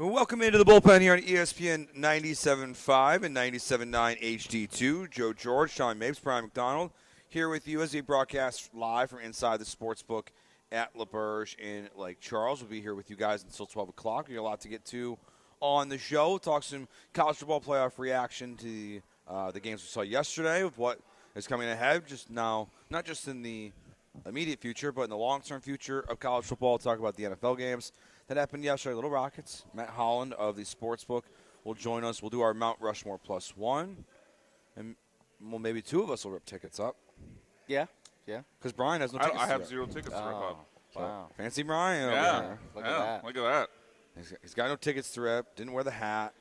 Well, welcome into the bullpen here on ESPN 97.5 and 97.9 HD2. Joe George, Sean Mapes, Brian McDonald here with you as we broadcast live from inside the sportsbook at LaBerge in Lake Charles. We'll be here with you guys until 12 o'clock. We got a lot to get to on the show. Talk some college football playoff reaction to the games we saw yesterday, with what is coming ahead just now, not just in the immediate future, but in the long-term future of college football. Talk about the NFL games that happened yesterday. Little Rockets, Matt Holland of the Sportsbook will join us. We'll do our Mount Rushmore plus one, and well, maybe two of us will rip tickets up. Yeah. Because Brian has no tickets. I have 0 tickets to rip up. Wow. Fancy Brian over Yeah. there. Look at that. He's got no tickets to rip. Didn't wear the hat.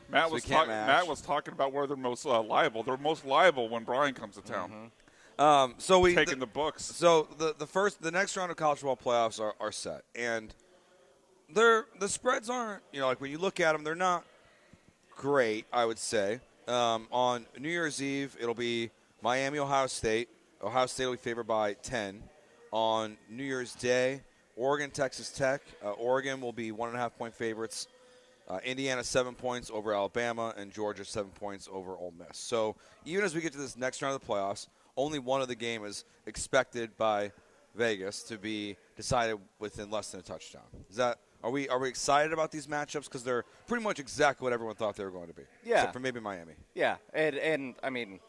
Matt So was he can't match. Matt was talking about where they're most liable. They're most liable when Brian comes to town. So we Taking the books. So the next round of college football playoffs are set, and the spreads aren't, like when you look at them, they're not great, I would say. On New Year's Eve, it'll be Miami, Ohio State. Ohio State will be favored by 10. On New Year's Day, Oregon, Texas Tech. Oregon will be 1.5-point favorites. Indiana 7 points over Alabama, and Georgia 7 points over Ole Miss. So even as we get to this next round of the playoffs, only one of the game is expected by Vegas to be decided within less than a touchdown. Are we excited about these matchups because they're pretty much exactly what everyone thought they were going to be? Yeah. Except for maybe Miami. Yeah, and I mean,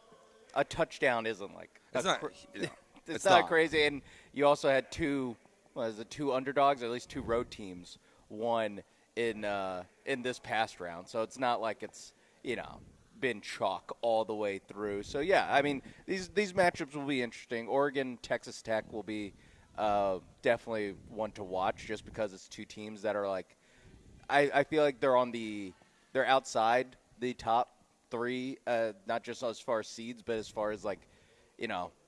a touchdown isn't like It's not. it's not crazy. And you also had two underdogs, or at least two road teams, won in this past round. So it's not like it's been chalk all the way through. So yeah, I mean these matchups will be interesting. Oregon, Texas Tech will be definitely one to watch, just because it's two teams that are like, I feel like they're outside the top three, not just as far as seeds, but as far as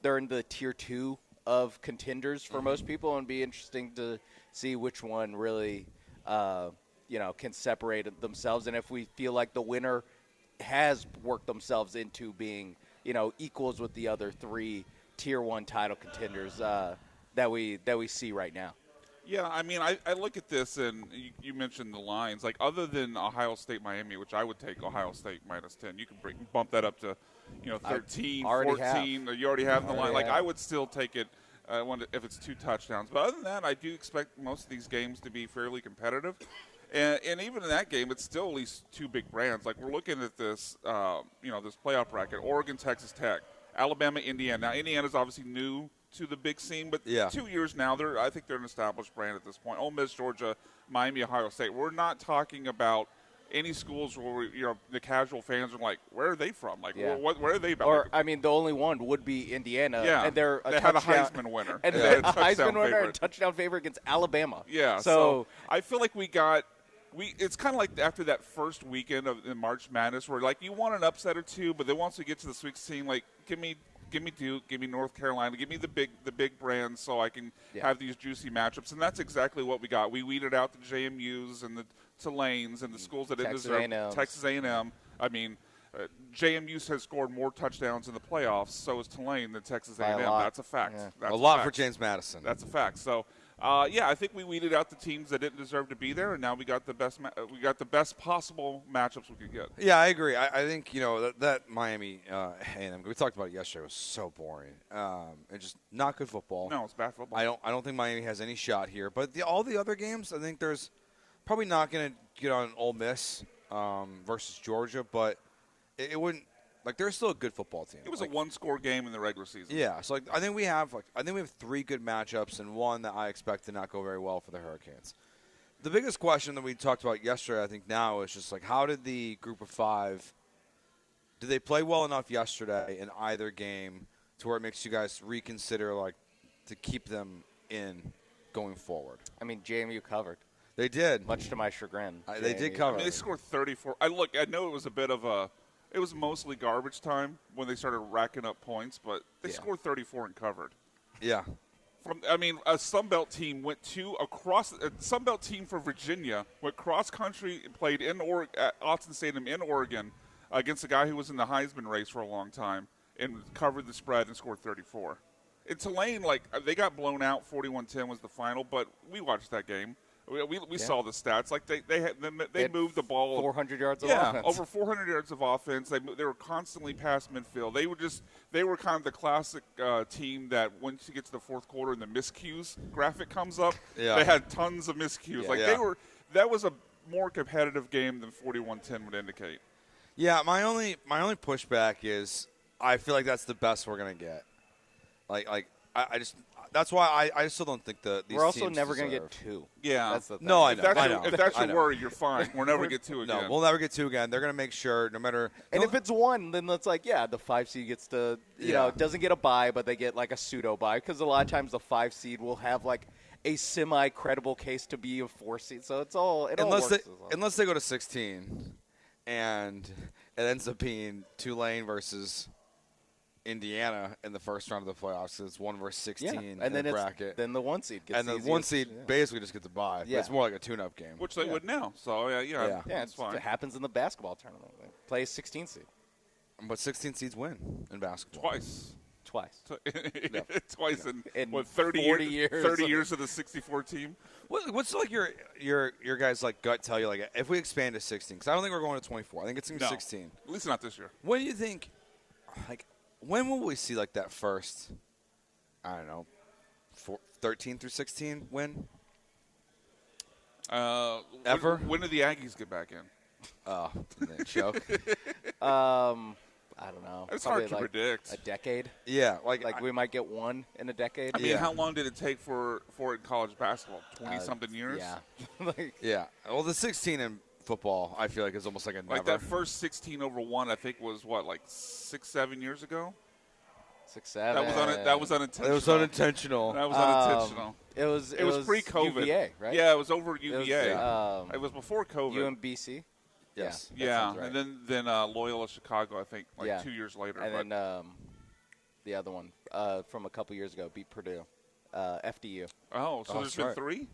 they're in the tier 2 of contenders for most people, and it'd be interesting to see which one really can separate themselves, and if we feel like the winner has worked themselves into being, equals with the other three tier 1 title contenders that we see right now. Yeah, I mean, I look at this, and you mentioned the lines. Like, other than Ohio State, Miami, which I would take Ohio State minus 10, you can bump that up to, 13, 14. You already have the line. Like, I would still take it if it's 2 touchdowns. But other than that, I do expect most of these games to be fairly competitive. And even in that game, it's still at least 2 big brands. Like, we're looking at this, this playoff bracket: Oregon, Texas Tech, Alabama, Indiana. Now, Indiana's obviously new to the big scene, but 2 years now, I think they're an established brand at this point. Ole Miss, Georgia, Miami, Ohio State. We're not talking about any schools where the casual fans are like, where are they from? Like, where are they about? Or, I mean, the only one would be Indiana. Yeah, and they're they had a Heisman winner. And they're a Heisman winner and touchdown favorite against Alabama. Yeah, so I feel like it's kind of like after that first weekend of the March Madness, where like you want an upset or two, but then once we get to the Sweet 16, like give me Duke, give me North Carolina, give me the big brands, so I can have these juicy matchups, and that's exactly what we got. We weeded out the JMU's and the Tulanes and the schools that didn't deserve. Texas A&M. I mean, JMU has scored more touchdowns in the playoffs, so is Tulane than Texas A&M. That's a fact. Yeah. That's a lot for James Madison. That's a fact. So. I think we weeded out the teams that didn't deserve to be there, and now we got the best possible matchups we could get. Yeah, I agree. I think that Miami A&M, we talked about it yesterday, was so boring and just not good football. No, it's bad football. I don't think Miami has any shot here. But all the other games, I think there's probably not going to get on Ole Miss versus Georgia, but it wouldn't. Like, they're still a good football team. It was a one-score game in the regular season. Yeah, so I think we have 3 good matchups and one that I expect to not go very well for the Hurricanes. The biggest question that we talked about yesterday, I think now, is just like, how did the group of 5, did they play well enough yesterday in either game to where it makes you guys reconsider to keep them in going forward? I mean, JMU covered. They did, much to my chagrin. They did cover. I mean, they scored 34. I know it was a bit of a. It was mostly garbage time when they started racking up points, but they scored 34 and covered. Yeah. A Sunbelt team went a Sunbelt team for Virginia went cross country and played at Autzen Stadium in Oregon against a guy who was in the Heisman race for a long time and covered the spread and scored 34. In Tulane, they got blown out. 41-10 was the final, but we watched that game. We saw the stats. Like they moved the ball 400 yards of offense. over 400 yards of offense. They were constantly past midfield. They were kind of the classic team that once you get to the fourth quarter and the miscues graphic comes up, they had tons of miscues. That was a more competitive game than 41-10 would indicate. Yeah, my only pushback is I feel like that's the best we're gonna get. I just that's why I still don't think these we're also teams never going deserve. to get 2. Yeah. That's the thing. No, I know. If that's your worry, you're fine. We'll never get 2 again. No, we'll never get 2 again. They're going to make sure no matter. And if it's 1, then it's like, the 5 seed gets to, doesn't get a bye, but they get like a pseudo bye because a lot of times the 5 seed will have like a semi-credible case to be a 4 seed. So it all works. Unless they go to 16 and it ends up being Tulane versus Indiana in the first round of the playoffs. It's 1 versus 16 and then the bracket. Then the 1 seed gets and the 1 seed basically just gets a bye. Yeah. It's more like a tune-up game. Which they would now. So, yeah, it's fine. It happens in the basketball tournament. They play a 16 seed. But 16 seeds win in basketball. Twice. Twice in what, 30 years? 30 years of the 64 team. What's like your guys' like gut tell you like if we expand to 16? Because I don't think we're going to 24. I think it's going to be 16. At least not this year. What do you think? Like, when will we see like that first? I don't know, 13 through 16 win. Ever? When do the Aggies get back in? Oh, they choke. I don't know. It's probably hard to predict. A decade. Yeah, we might get 1 in a decade. I mean, how long did it take for it in college basketball? 20-something years? Yeah. Yeah. Well, the 16 in football, I feel like is almost like a never. Like that first 16-1, I think was what, like 6-7 years ago. 6-7. That was unintentional. It was unintentional. That was unintentional. It was pre-COVID. UVA, right? Yeah, it was over UVA. It was before COVID. UMBC. Yes. Yeah, right. and then Loyola Chicago, I think, 2 years later. And then the other one from a couple years ago beat Purdue, FDU. Oh, so there's been 3?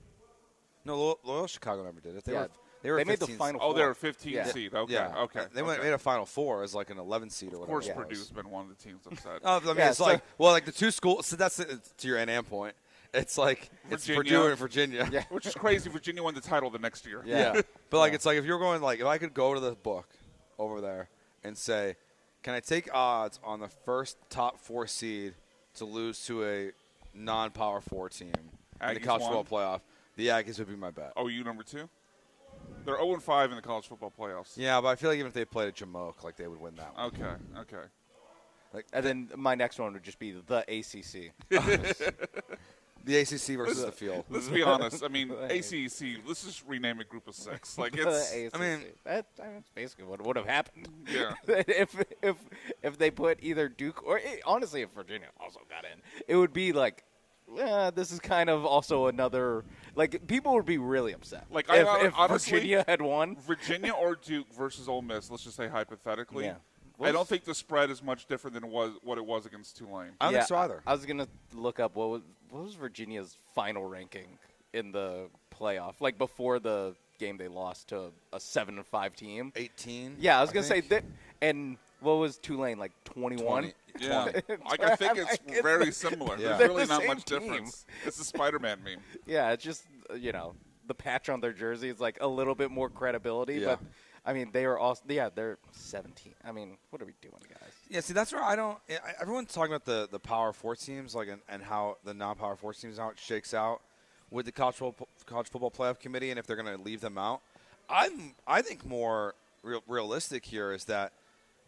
No, Loyola Chicago never did it. They made the final 4. Oh, they're a 15 seed. Okay, okay. They made a Final Four as like an 11 seed or whatever. Of course, Purdue's been one of the teams upset. I mean, it's like the 2 schools. So that's to your NM point. It's like it's Purdue and Virginia. Yeah. Which is crazy. Virginia won the title the next year. Yeah. But like it's like if you're going like if I could go to the book over there and say, can I take odds on the first top 4 seed to lose to a non-Power 4 team in the college football playoff? The Aggies would be my bet. Oh, you number 2? They're 0-5 in the college football playoffs. Yeah, but I feel like even if they played at Jamoke, like they would win that one. Okay. Like, and then my next one would just be the ACC. The ACC versus the field. Let's be honest. I mean, ACC. Let's just rename it Group of 6. Like it's. I mean, that's basically what would have happened. Yeah. if they put either Duke or honestly, if Virginia also got in, it would be like, this is kind of also another. Like people would be really upset. Like if honestly, Virginia had won, Virginia or Duke versus Ole Miss. Let's just say hypothetically. Yeah. I don't think the spread is much different than what it was against Tulane. I don't think so either. I was gonna look up what was Virginia's final ranking in the playoff, like before the game they lost to a 7-5 team. 18. Yeah, I was gonna say that. And what was Tulane, like 21? Yeah, like I think it's very similar. Yeah. There's really not Same much team. difference. It's a Spider-Man meme. Yeah, it's just the patch on their jersey is like a little bit more credibility, Yeah. but. I mean, they are also they're 17. I mean, what are we doing, guys? Yeah, see, that's where I don't. Everyone's talking about the Power 4 teams, like, and how the non-Power 4 teams how it shakes out with the college football playoff committee, and if they're going to leave them out. I think more realistic here is that,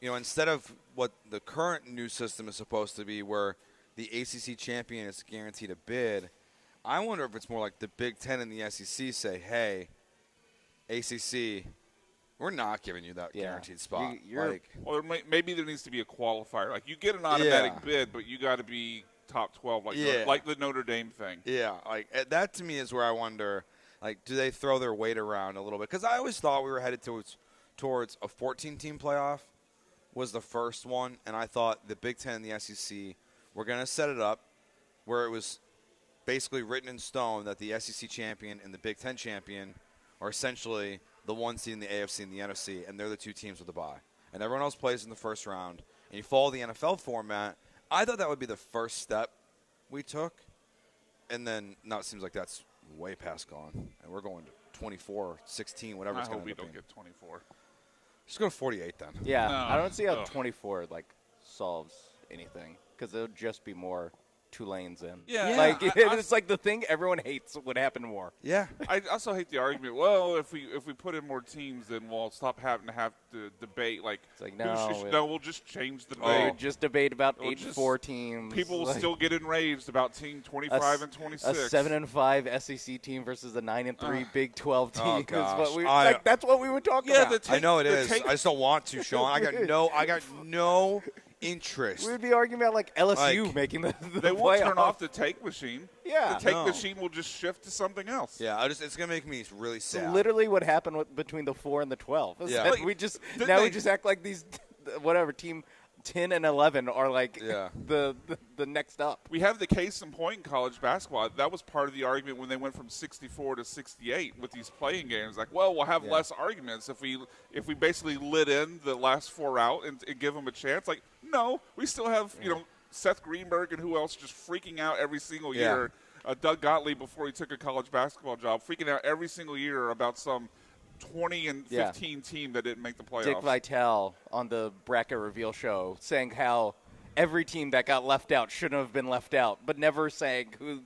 instead of what the current new system is supposed to be, where the ACC champion is guaranteed a bid, I wonder if it's more like the Big Ten and the SEC say, "Hey, ACC." We're not giving you that guaranteed spot. Or maybe there needs to be a qualifier. Like, you get an automatic bid, but you got to be top 12, like the Notre Dame thing. Yeah, like that to me is where I wonder, like, do they throw their weight around a little bit? Because I always thought we were headed towards a 14-team playoff was the first one, and I thought the Big Ten and the SEC were going to set it up where it was basically written in stone that the SEC champion and the Big Ten champion are essentially – the 1 seed in the AFC and the NFC, and they're the 2 teams with the bye. And everyone else plays in the first round. And you follow the NFL format. I thought that would be the first step we took. And then now it seems like that's way past gone, and we're going to 24, 16, whatever it's going to be. I hope we don't get 24. Just go to 48 then. Yeah, no. I don't see how 24 solves anything because it'll just be more Tulane's in. Yeah. It's like the thing everyone hates would happen more. Yeah. I also hate the argument, well, if we put in more teams, then we'll stop having to debate. It's like, no, we'll just change the debate. We'll just debate about 8-4 teams. People will still get enraged about team 25 and 26. A 7-5 SEC team versus a 9-3 Big 12 team. Oh gosh. That's what we would talk about. I know it is. I just don't want to, Sean. I got no interest. We would be arguing about LSU making the They playoff. won't turn off the take machine. Yeah. The take machine will just shift to something else. Yeah, it's going to make me really sad. It's literally what happened between the 4 and the 12. Yeah. We just act like these team 10 and 11 are the next up. We have the case in point in college basketball. That was part of the argument when they went from 64 to 68 with these playing games. We'll have less arguments if we basically lit in the last 4 out and give them a chance. No, we still have Seth Greenberg and who else just freaking out every single year. Doug Gottlieb, before he took a college basketball job, freaking out every single year about some 20 and 15 team that didn't make the playoffs. Dick Vitale on the Bracket Reveal show saying how every team that got left out shouldn't have been left out, but never saying who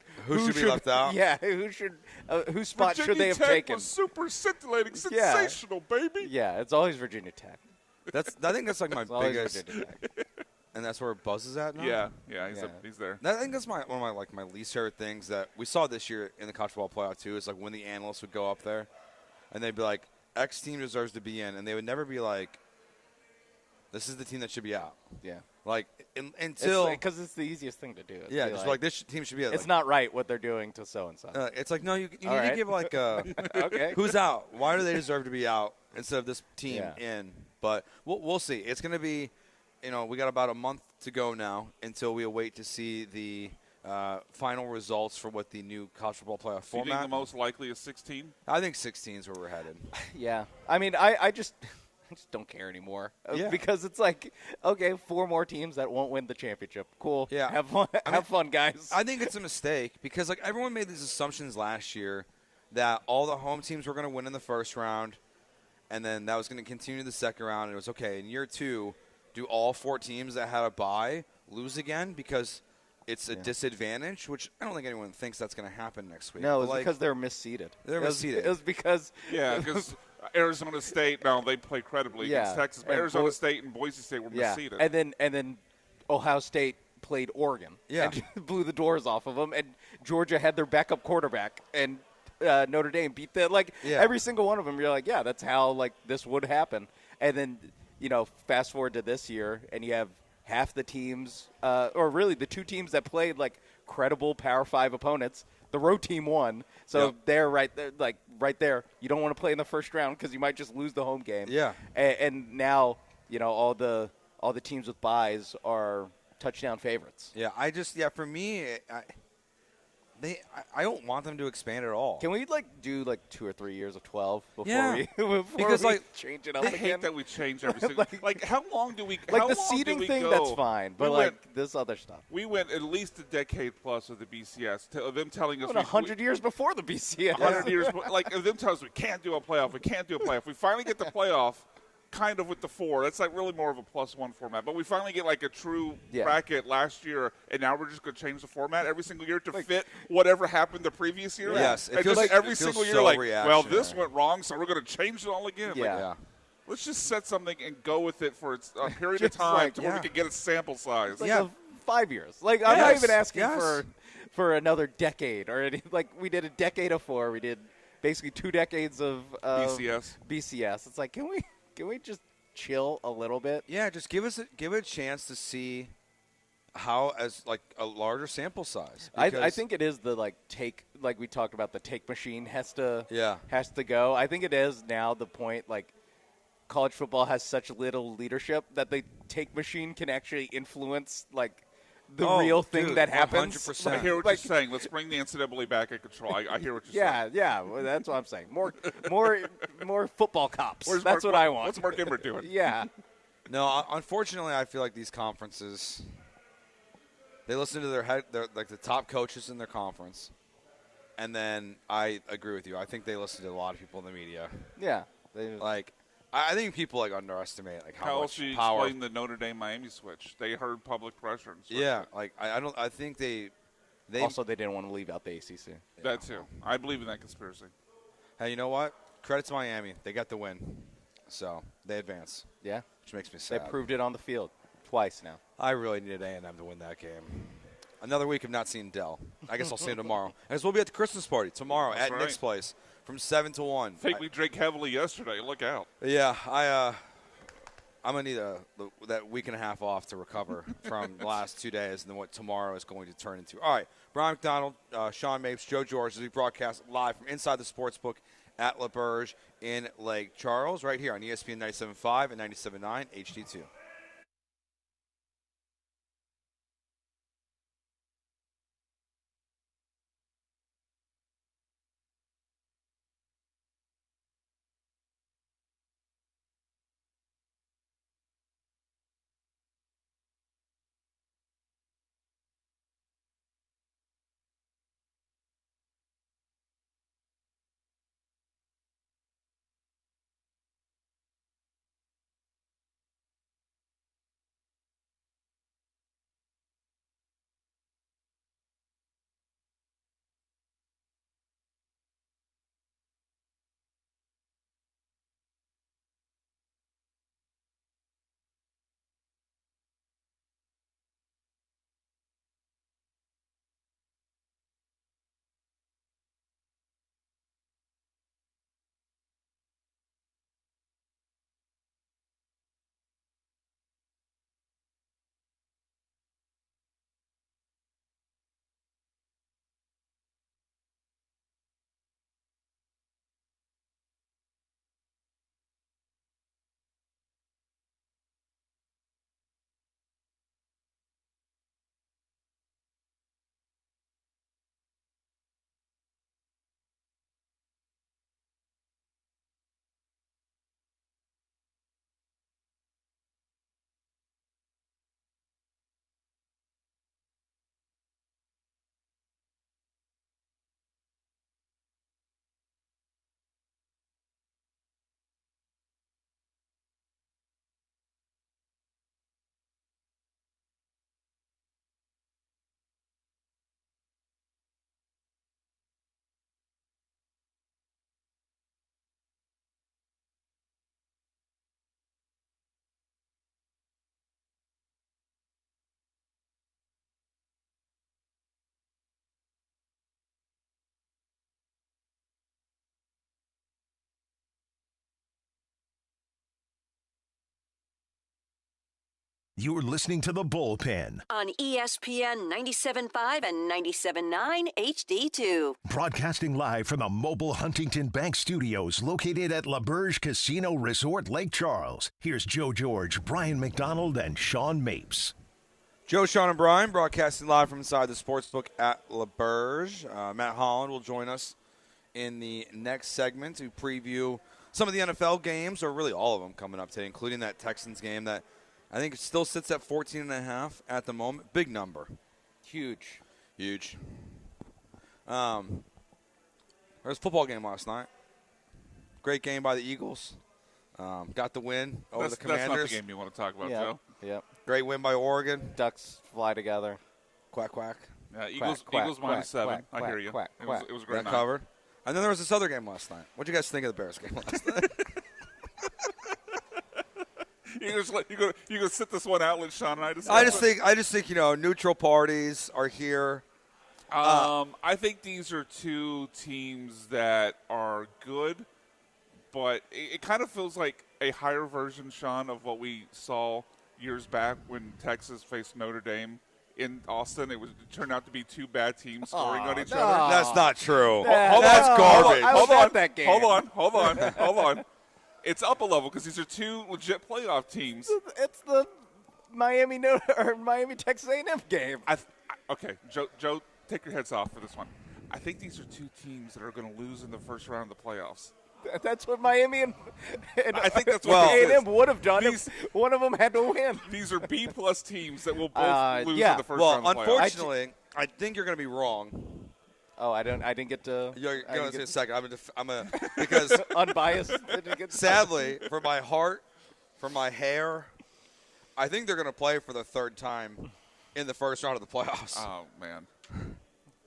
should be left out. Yeah, whose spot Virginia should they have Tech taken? Was super scintillating, sensational, baby. Yeah, it's always Virginia Tech. I think that's my biggest. Virginia Tech. And that's where Buzz is at now? Yeah, he's there. I think that's one of my least favorite things that we saw this year in the college football playoff too. Is when the analysts would go up there, and they'd be like, "X team deserves to be in," and they would never be like, "This is the team that should be out." Yeah. Until because it's the easiest thing to do. Just this team should be out. It's not right what they're doing to so and so. It's no, you need to give okay. Who's out? Why do they deserve to be out instead of this team in? But we'll see. It's going to be. We got about a month to go now until we await to see the final results for what the new college football playoff format. Do you think the most likely is 16? I think 16 is where we're headed. Yeah. I mean, I just don't care anymore. Yeah. Because it's 4 more teams that won't win the championship. Cool. Yeah. Have fun. Have fun, guys. I think it's a mistake because everyone made these assumptions last year that all the home teams were going to win in the first round, and then that was going to continue to the second round. And it was okay in year 2. Do all 4 teams that had a bye lose again because it's a disadvantage, which I don't think anyone thinks that's going to happen next week. No, it's because they're misseeded. It was because because Arizona State, they played credibly against Texas, but Arizona State and Boise State were misseeded. And then Ohio State played Oregon and blew the doors off of them, and Georgia had their backup quarterback, and Notre Dame beat them. Every single one of them, you're that's how this would happen. And then fast forward to this year, and you have half the teams, or really the 2 teams that played credible Power 5 opponents. The road team won, so they're right there, right there. You don't want to play in the first round because you might just lose the home game. Yeah, and now all the teams with byes are touchdown favorites. Yeah, for me, I don't want them to expand at all. Can we do 2 or 3 years of 12 before we change it up again? I hate that we change everything. How long do we? The seeding thing, that's fine, but this other stuff. We went at least a decade plus with the BCS. Them telling us 100 years before the BCS. 100 years, them telling us we can't do a playoff. We can't do a playoff. We finally get the playoff. Kind of with the 4. That's really more of a +1 format. But we finally get a true bracket last year, and now we're just going to change the format every single year to fit whatever happened the previous year. Yes. And just every single year, this went wrong, so we're going to change it all again. Yeah. Let's just set something and go with it for a period of time to where we can get a sample size. 5 years. I'm not even asking for another decade or any. We did a decade of 4. We did basically 2 decades of BCS. It's can we just chill a little bit? Yeah, just give it a chance to see how as a larger sample size. I think it is the take we talked about, the take machine has to go. I think it is now the point college football has such little leadership that the take machine can actually influence the real thing that happens. 100%. I hear what you're saying. Let's bring the NCAA back in control. I hear what you're saying. Yeah, well, that's what I'm saying. More football cops. That's what I want. What's Mark Emmert doing? Yeah. No, unfortunately, I feel like these conferences, they listen to their the top coaches in their conference, And then I agree with you. I think they listen to a lot of people in the media. Yeah. I think people underestimate how much else you power. explain the Notre Dame Miami switch? They heard public pressure. Yeah, I think they also they didn't want to leave out the ACC. That too. I believe in that conspiracy. Hey, you know what? Credit to Miami. They got the win, so they advance. Yeah, which makes me sad. They proved it on the field twice now. I really needed A&M to win that game. Another week of not seeing Dell. I guess I'll see him tomorrow. And we'll be at the Christmas party tomorrow at Nick's place from 7 to 1. I think we drank heavily yesterday. Look out. Yeah, I'm going to need that week and a half off to recover from the last 2 days and then what tomorrow is going to turn into. All right, Brian McDonald, Sean Mapes, Joe George, as we broadcast live from inside the Sportsbook at LaBerge in Lake Charles, right here on ESPN 97.5 and 97.9 HD2. You're listening to The Bullpen on ESPN 97.5 and 97.9 HD2. Broadcasting live from the mobile Huntington Bank Studios located at LaBerge Casino Resort, Lake Charles. Here's Joe George, Brian McDonald, and Sean Mapes. Joe, Sean, and Brian broadcasting live from inside the Sportsbook at LaBerge. Matt Holland will join us in the next segment to preview some of the NFL games, or really all of them coming up today, including that Texans game that I think it still sits at 14.5 at the moment. Big number. Huge. Huge. There was a football game last night. Great game by the Eagles. Got the win over the Commanders. That's not the game you want to talk about, Joe. Yep. Great win by Oregon. Ducks fly together. Quack, quack. Yeah, Eagles -7. I hear you. It was a great night. Covered. And then there was this other game last night. What did you guys think of the Bears game last night? You're gonna sit this one out, let Sean and I discuss I just think neutral parties are here. I think these are two teams that are good, but it kind of feels like a higher version, Sean, of what we saw years back when Texas faced Notre Dame in Austin. It turned out to be two bad teams scoring on each other. That's not true. That's garbage. Hold on. That game. Hold on. It's up a level because these are two legit playoff teams. It's the Miami Texas A&M game. Okay, Joe, take your heads off for this one. I think these are two teams that are going to lose in the first round of the playoffs. That's what Miami and I think that's what A&M would have done if one of them had to win. These are B-plus teams that will both lose in the first round of the playoffs. Unfortunately, I think you're going to be wrong. Oh, I didn't get to. You're going to say a second. Because unbiased. Sadly, for my heart, for my hair, I think they're going to play for the third time in the first round of the playoffs. Oh man,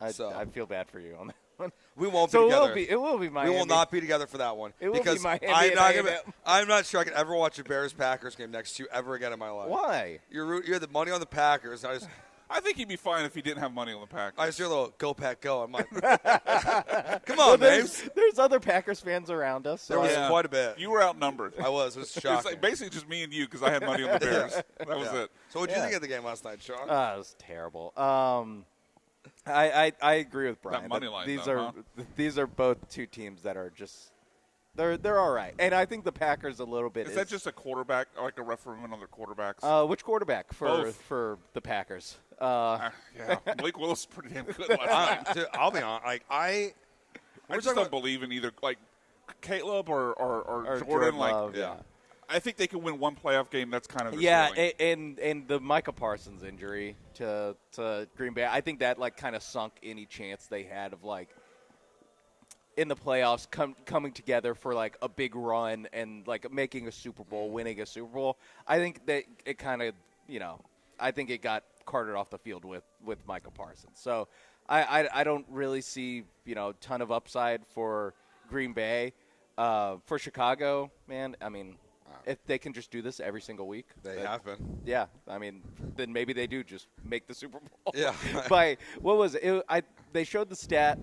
I feel bad for you on that one. We won't be together. It will be Miami. We will not be together for that one. It will because be Miami. I'm not sure I can ever watch a Bears-Packers game next to you ever again in my life. Why? You had the money on the Packers. I think he'd be fine if he didn't have money on the Packers. I just hear a little "Go Pack Go." I'm like, come on, there's other Packers fans around us. So. There was quite a bit. You were outnumbered. I was. It was shocking. It's like basically just me and you because I had money on the Bears. That was it. So what did you think of the game last night, Sean? It was terrible. I agree with Brian. That money line, these are both two teams that are just they're all right, and I think the Packers a little bit. Is that just a quarterback, like a referendum on their quarterbacks? Which quarterback for the Packers? Yeah, Blake Willis is pretty damn good last night. Dude, I'll be honest. I just don't believe in either like Caleb or Jordan. Love, I think they can win one playoff game. That's kind of and the Micah Parsons injury to Green Bay, I think that like kind of sunk any chance they had of like in the playoffs coming together for like a big run and like making a Super Bowl, winning a Super Bowl. I think that it kind of I think it got carted off the field with Micah Parsons. So I don't really see ton of upside for Green Bay. For Chicago, man, I mean. If they can just do this every single week. They have been. Yeah. I mean, then maybe they do just make the Super Bowl. Yeah. What was it? They showed the stat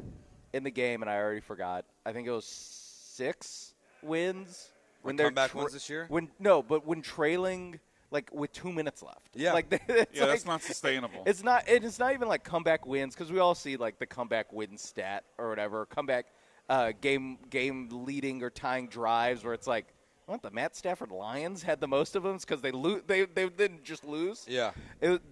in the game, and I already forgot. I think it was 6 wins. When they're comeback wins this year? But when trailing, like, with 2 minutes left. Yeah. That's not sustainable. It's not even, like, comeback wins, because we all see, like, the comeback win stat or whatever. Comeback game leading or tying drives where it's like, what, the Matt Stafford Lions had the most of them because they didn't just lose? Yeah.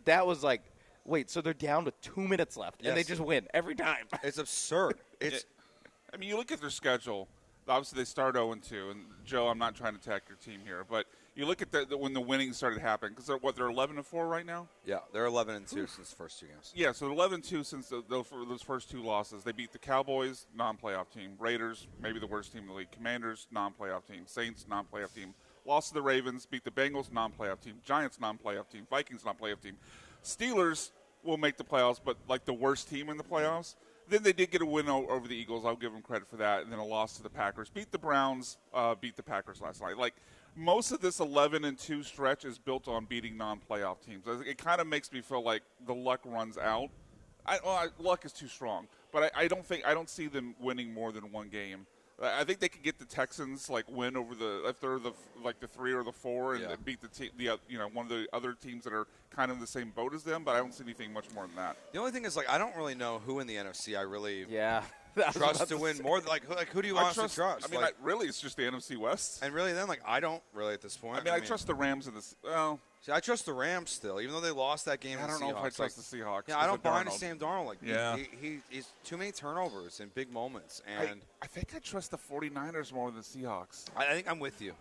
That was like, wait, so they're down to 2 minutes left, and they just win every time. It's absurd. I mean, you look at their schedule. Obviously, they start 0-2. And, Joe, I'm not trying to attack your team here, but you look at when the winning started happening because they're 11-4 right now? Yeah, they're 11-2 since the first 2 games. Yeah, so they're 11-2 since those first 2 losses. They beat the Cowboys, non-playoff team. Raiders, maybe the worst team in the league. Commanders, non-playoff team. Saints, non-playoff team. Lost to the Ravens, beat the Bengals, non-playoff team. Giants, non-playoff team. Vikings, non-playoff team. Steelers will make the playoffs, but like the worst team in the playoffs. Then they did get a win over the Eagles. I'll give them credit for that. And then a loss to the Packers. Beat the Browns, beat the Packers last night. Like, most of this 11-2 stretch is built on beating non-playoff teams. It kind of makes me feel like the luck runs out. Luck is too strong, but I don't see them winning more than one game. I think they could get the Texans win over if they're the 3 or the 4 and beat one of the other teams that are kind of in the same boat as them. But I don't see anything much more than that. The only thing is I don't really know who in the NFC I really trust to win more. Who do you want to trust? I mean, really, it's just the NFC West. And really, then I don't really at this point. I trust the Rams in this. Well. See, I trust the Rams still, even though they lost that game. I don't know if I trust the Seahawks. Yeah, I don't buy into Sam Darnold. He's too many turnovers in big moments. And I think I trust the 49ers more than the Seahawks. I think I'm with you.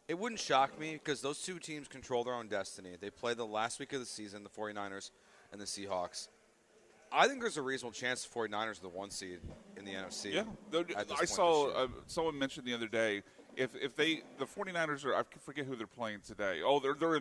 It wouldn't shock me because those two teams control their own destiny. They play the last week of the season, the 49ers and the Seahawks. I think there's a reasonable chance the 49ers are the 1 seed in the NFC. Yeah, I saw someone mentioned the other day. If the 49ers are, I forget who they're playing today. Oh, they're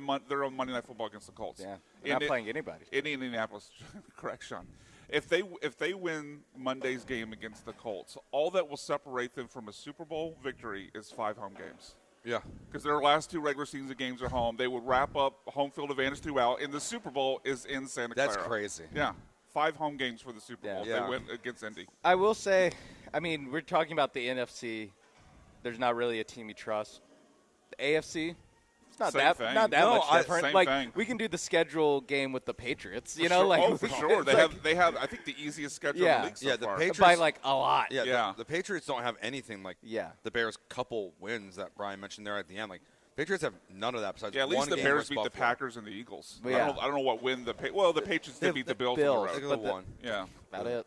on Monday Night Football against the Colts. Yeah, they're not playing anybody. In Indianapolis, correct, Sean. If they win Monday's game against the Colts, all that will separate them from a Super Bowl victory is 5 home games. Yeah, because their last 2 regular season games are home. They would wrap up home field advantage throughout, and the Super Bowl is in Santa Clara. That's crazy. Yeah. 5 home games for the Super Bowl. Yeah. They win against Indy. I will say, we're talking about the NFC. There's not really a team you trust. The AFC, it's not that much different. Same thing. We can do the schedule game with the Patriots. For sure. They have I think the easiest schedule in the league so far. The Patriots by a lot. Yeah. The Patriots don't have anything the Bears' couple wins that Brian mentioned there at the end. Patriots have none of that besides at least one the game Bears beat Buffalo. The Packers and the Eagles. I don't know what win the Patriots did beat the Bills. But one. Yeah, about it.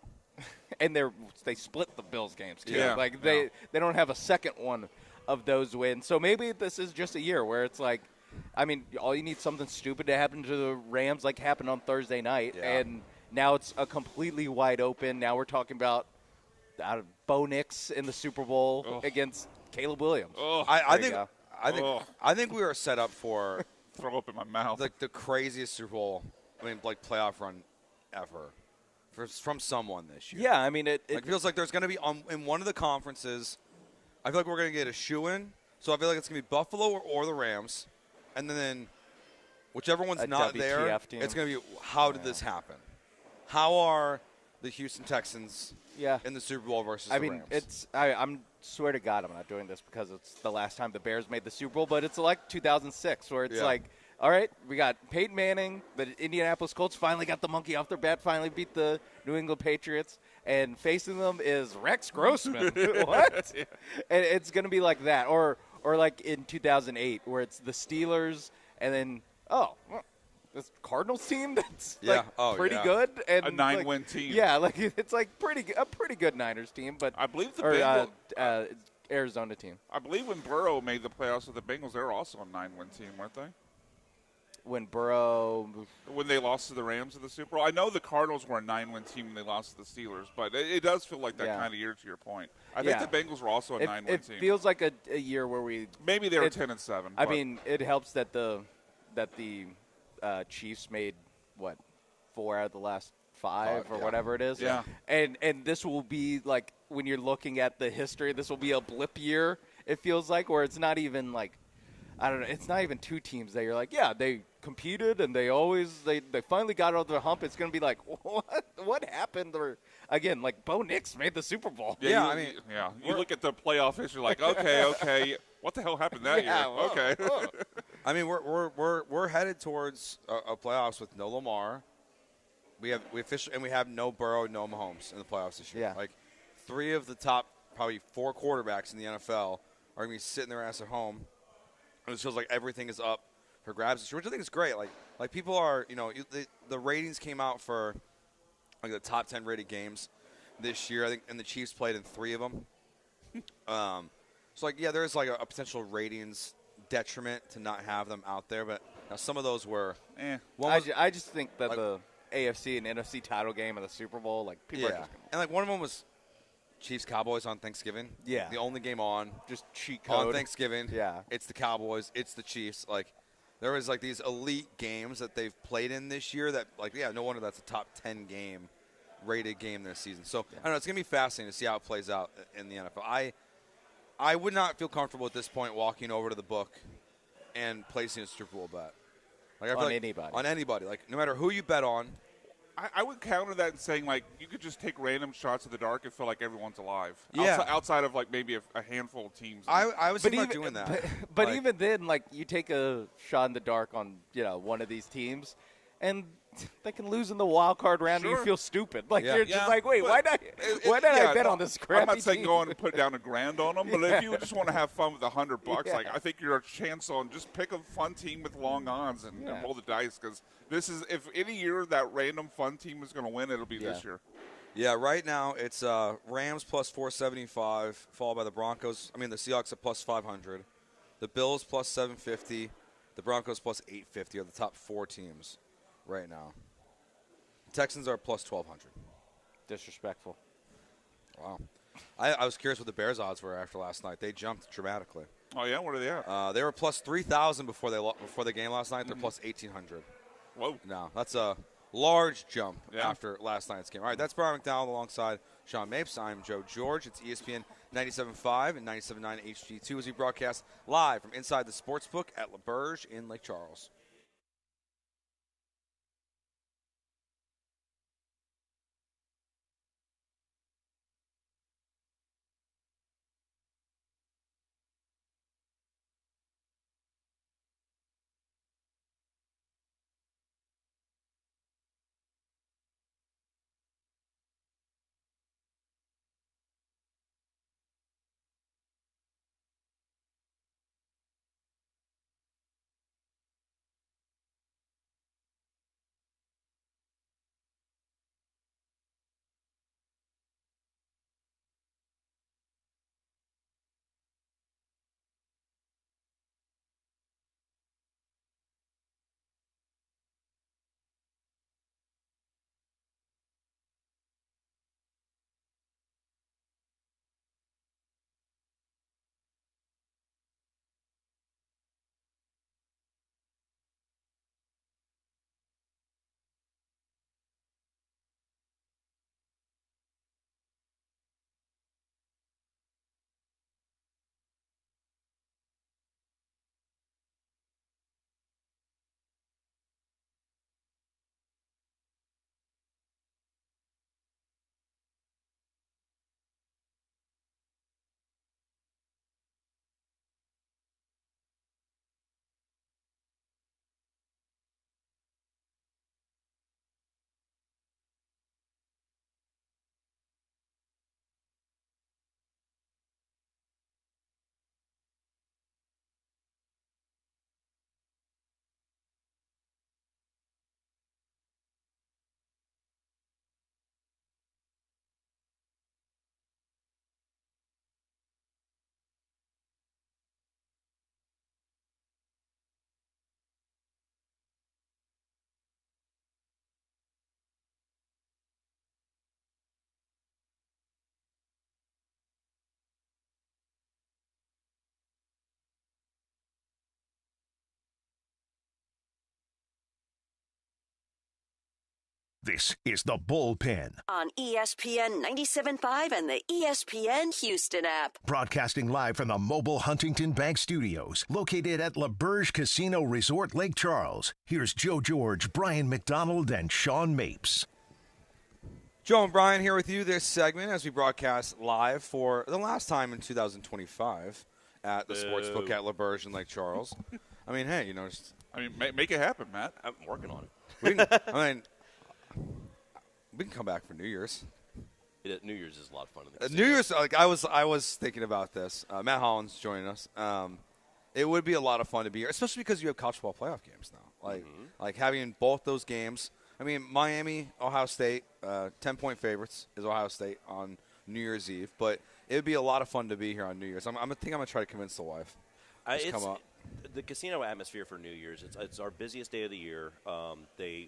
And they split the Bills games too. Yeah. They don't have a second one of those wins. So maybe this is just a year where it's all you need something stupid to happen to the Rams like happened on Thursday night, and Now it's a completely wide open. Now we're talking about Bo Nix in the Super Bowl against Caleb Williams. I think we were set up for throw up in my mouth. Like the craziest Super Bowl, playoff run ever from someone this year. Yeah, I mean it feels like there's going to be in one of the conferences. I feel like we're going to get a shoe-in. So I feel like it's going to be Buffalo or the Rams, and then whichever one's not there, team. It's going to be how did this happen? How are the Houston Texans in the Super Bowl versus the Rams? I'm swear to God I'm not doing this because it's the last time the Bears made the Super Bowl, but it's like 2006 where it's like, all right, we got Peyton Manning, the Indianapolis Colts finally got the monkey off their back, finally beat the New England Patriots, and facing them is Rex Grossman. What? Yeah. And it's going to be like that. Or like in 2008 where it's the Steelers and then, this Cardinals team that's pretty good. And a 9-win team. Yeah, it's like a pretty good Niners team. But I believe the Bengals, Arizona team. I believe when Burrow made the playoffs with the Bengals, they were also a 9-win team, weren't they? When they lost to the Rams in the Super Bowl. I know the Cardinals were a 9-win team when they lost to the Steelers, but it does feel like that kind of year to your point. I think the Bengals were also a 9-win team. It feels like a year where maybe they were 10-7. I mean, it helps that the Chiefs made 4 out of the last 5 or whatever it is. Yeah. And this will be like when you're looking at the history, this will be a blip year. It feels like where it's not even like I don't know. It's not even 2 teams that you're like, they competed and they finally got over the hump. It's going to be like, what happened? Or again, like Bo Nix made the Super Bowl. You look at the playoff history, like, okay, what the hell happened that year? Okay. I mean, we're headed towards a playoffs with no Lamar. We have no Burrow, no Mahomes in the playoffs this year. Yeah. Like 3 of the top probably 4 quarterbacks in the NFL are going to be sitting their ass at home. And it feels like everything is up for grabs this year, which I think is great. Like people are, the ratings came out for like the top 10 rated games this year. I think, and the Chiefs played in 3 of them. So there's like a potential ratings detriment to not have them out there, but now some of those were. I just think that the AFC and NFC title game of the Super Bowl, like people are just and one of them was Chiefs Cowboys on Thanksgiving. Yeah. The only game on. Just cheat code. On Thanksgiving. Yeah. It's the Cowboys. It's the Chiefs. Like, there was, these elite games that they've played in this year that, no wonder that's a top 10 game rated game this season. So, I don't know. It's going to be fascinating to see how it plays out in the NFL. I would not feel comfortable at this point walking over to the book and placing a Super Bowl bet. Anybody. On anybody. Like, no matter who you bet on. I would counter that in saying, you could just take random shots in the dark and feel like everyone's alive. Yeah. Outside of, maybe a handful of teams. I was thinking about doing that. But even then, you take a shot in the dark on, one of these teams, and they can lose in the wild card round and you feel stupid. You're just like, wait, why did I bet on this crappy I'm not saying team? go on and put down $1,000 on them, but if you just want to have fun with $100, I think you're a chance on just pick a fun team with long odds and roll the dice because this is if any year that random fun team is going to win, it'll be this year. Yeah, right now it's Rams plus 475, followed by the Broncos. The Seahawks at plus 500, the Bills plus 750, the Broncos plus 850 are the top 4 teams right now. Texans are plus 1,200. Disrespectful. Wow. I was curious what the Bears odds were after last night. They jumped dramatically. Oh, yeah? What are they at? They were plus 3,000 before the game last night. They're plus 1,800. Whoa. No, that's a large jump after last night's game. All right, that's Brian McDonald alongside Sean Mapes. I'm Joe George. It's ESPN 97.5 and 97.9 HD2 as we broadcast live from inside the Sportsbook at LaBerge in Lake Charles. This is the Bullpen. On ESPN 97.5 and the ESPN Houston app. Broadcasting live from the mobile Huntington Bank Studios, located at LaBerge Casino Resort, Lake Charles. Here's Joe George, Brian McDonald, and Sean Mapes. Joe and Brian here with you this segment as we broadcast live for the last time in 2025 at the Sportsbook at LaBerge in Lake Charles. I mean, hey, make it happen, Matt. I'm working on it. We can come back for New Year's. New Year's is a lot of fun. New Year's, I was thinking about this. Matt Holland's joining us. It would be a lot of fun to be here, especially because you have college football playoff games now. Like having both those games. I mean, Miami, Ohio State, 10-point favorites is Ohio State on New Year's Eve. But it would be a lot of fun to be here on New Year's. I'm going to try to convince the wife. Come up. The casino atmosphere for New Year's, it's our busiest day of the year. They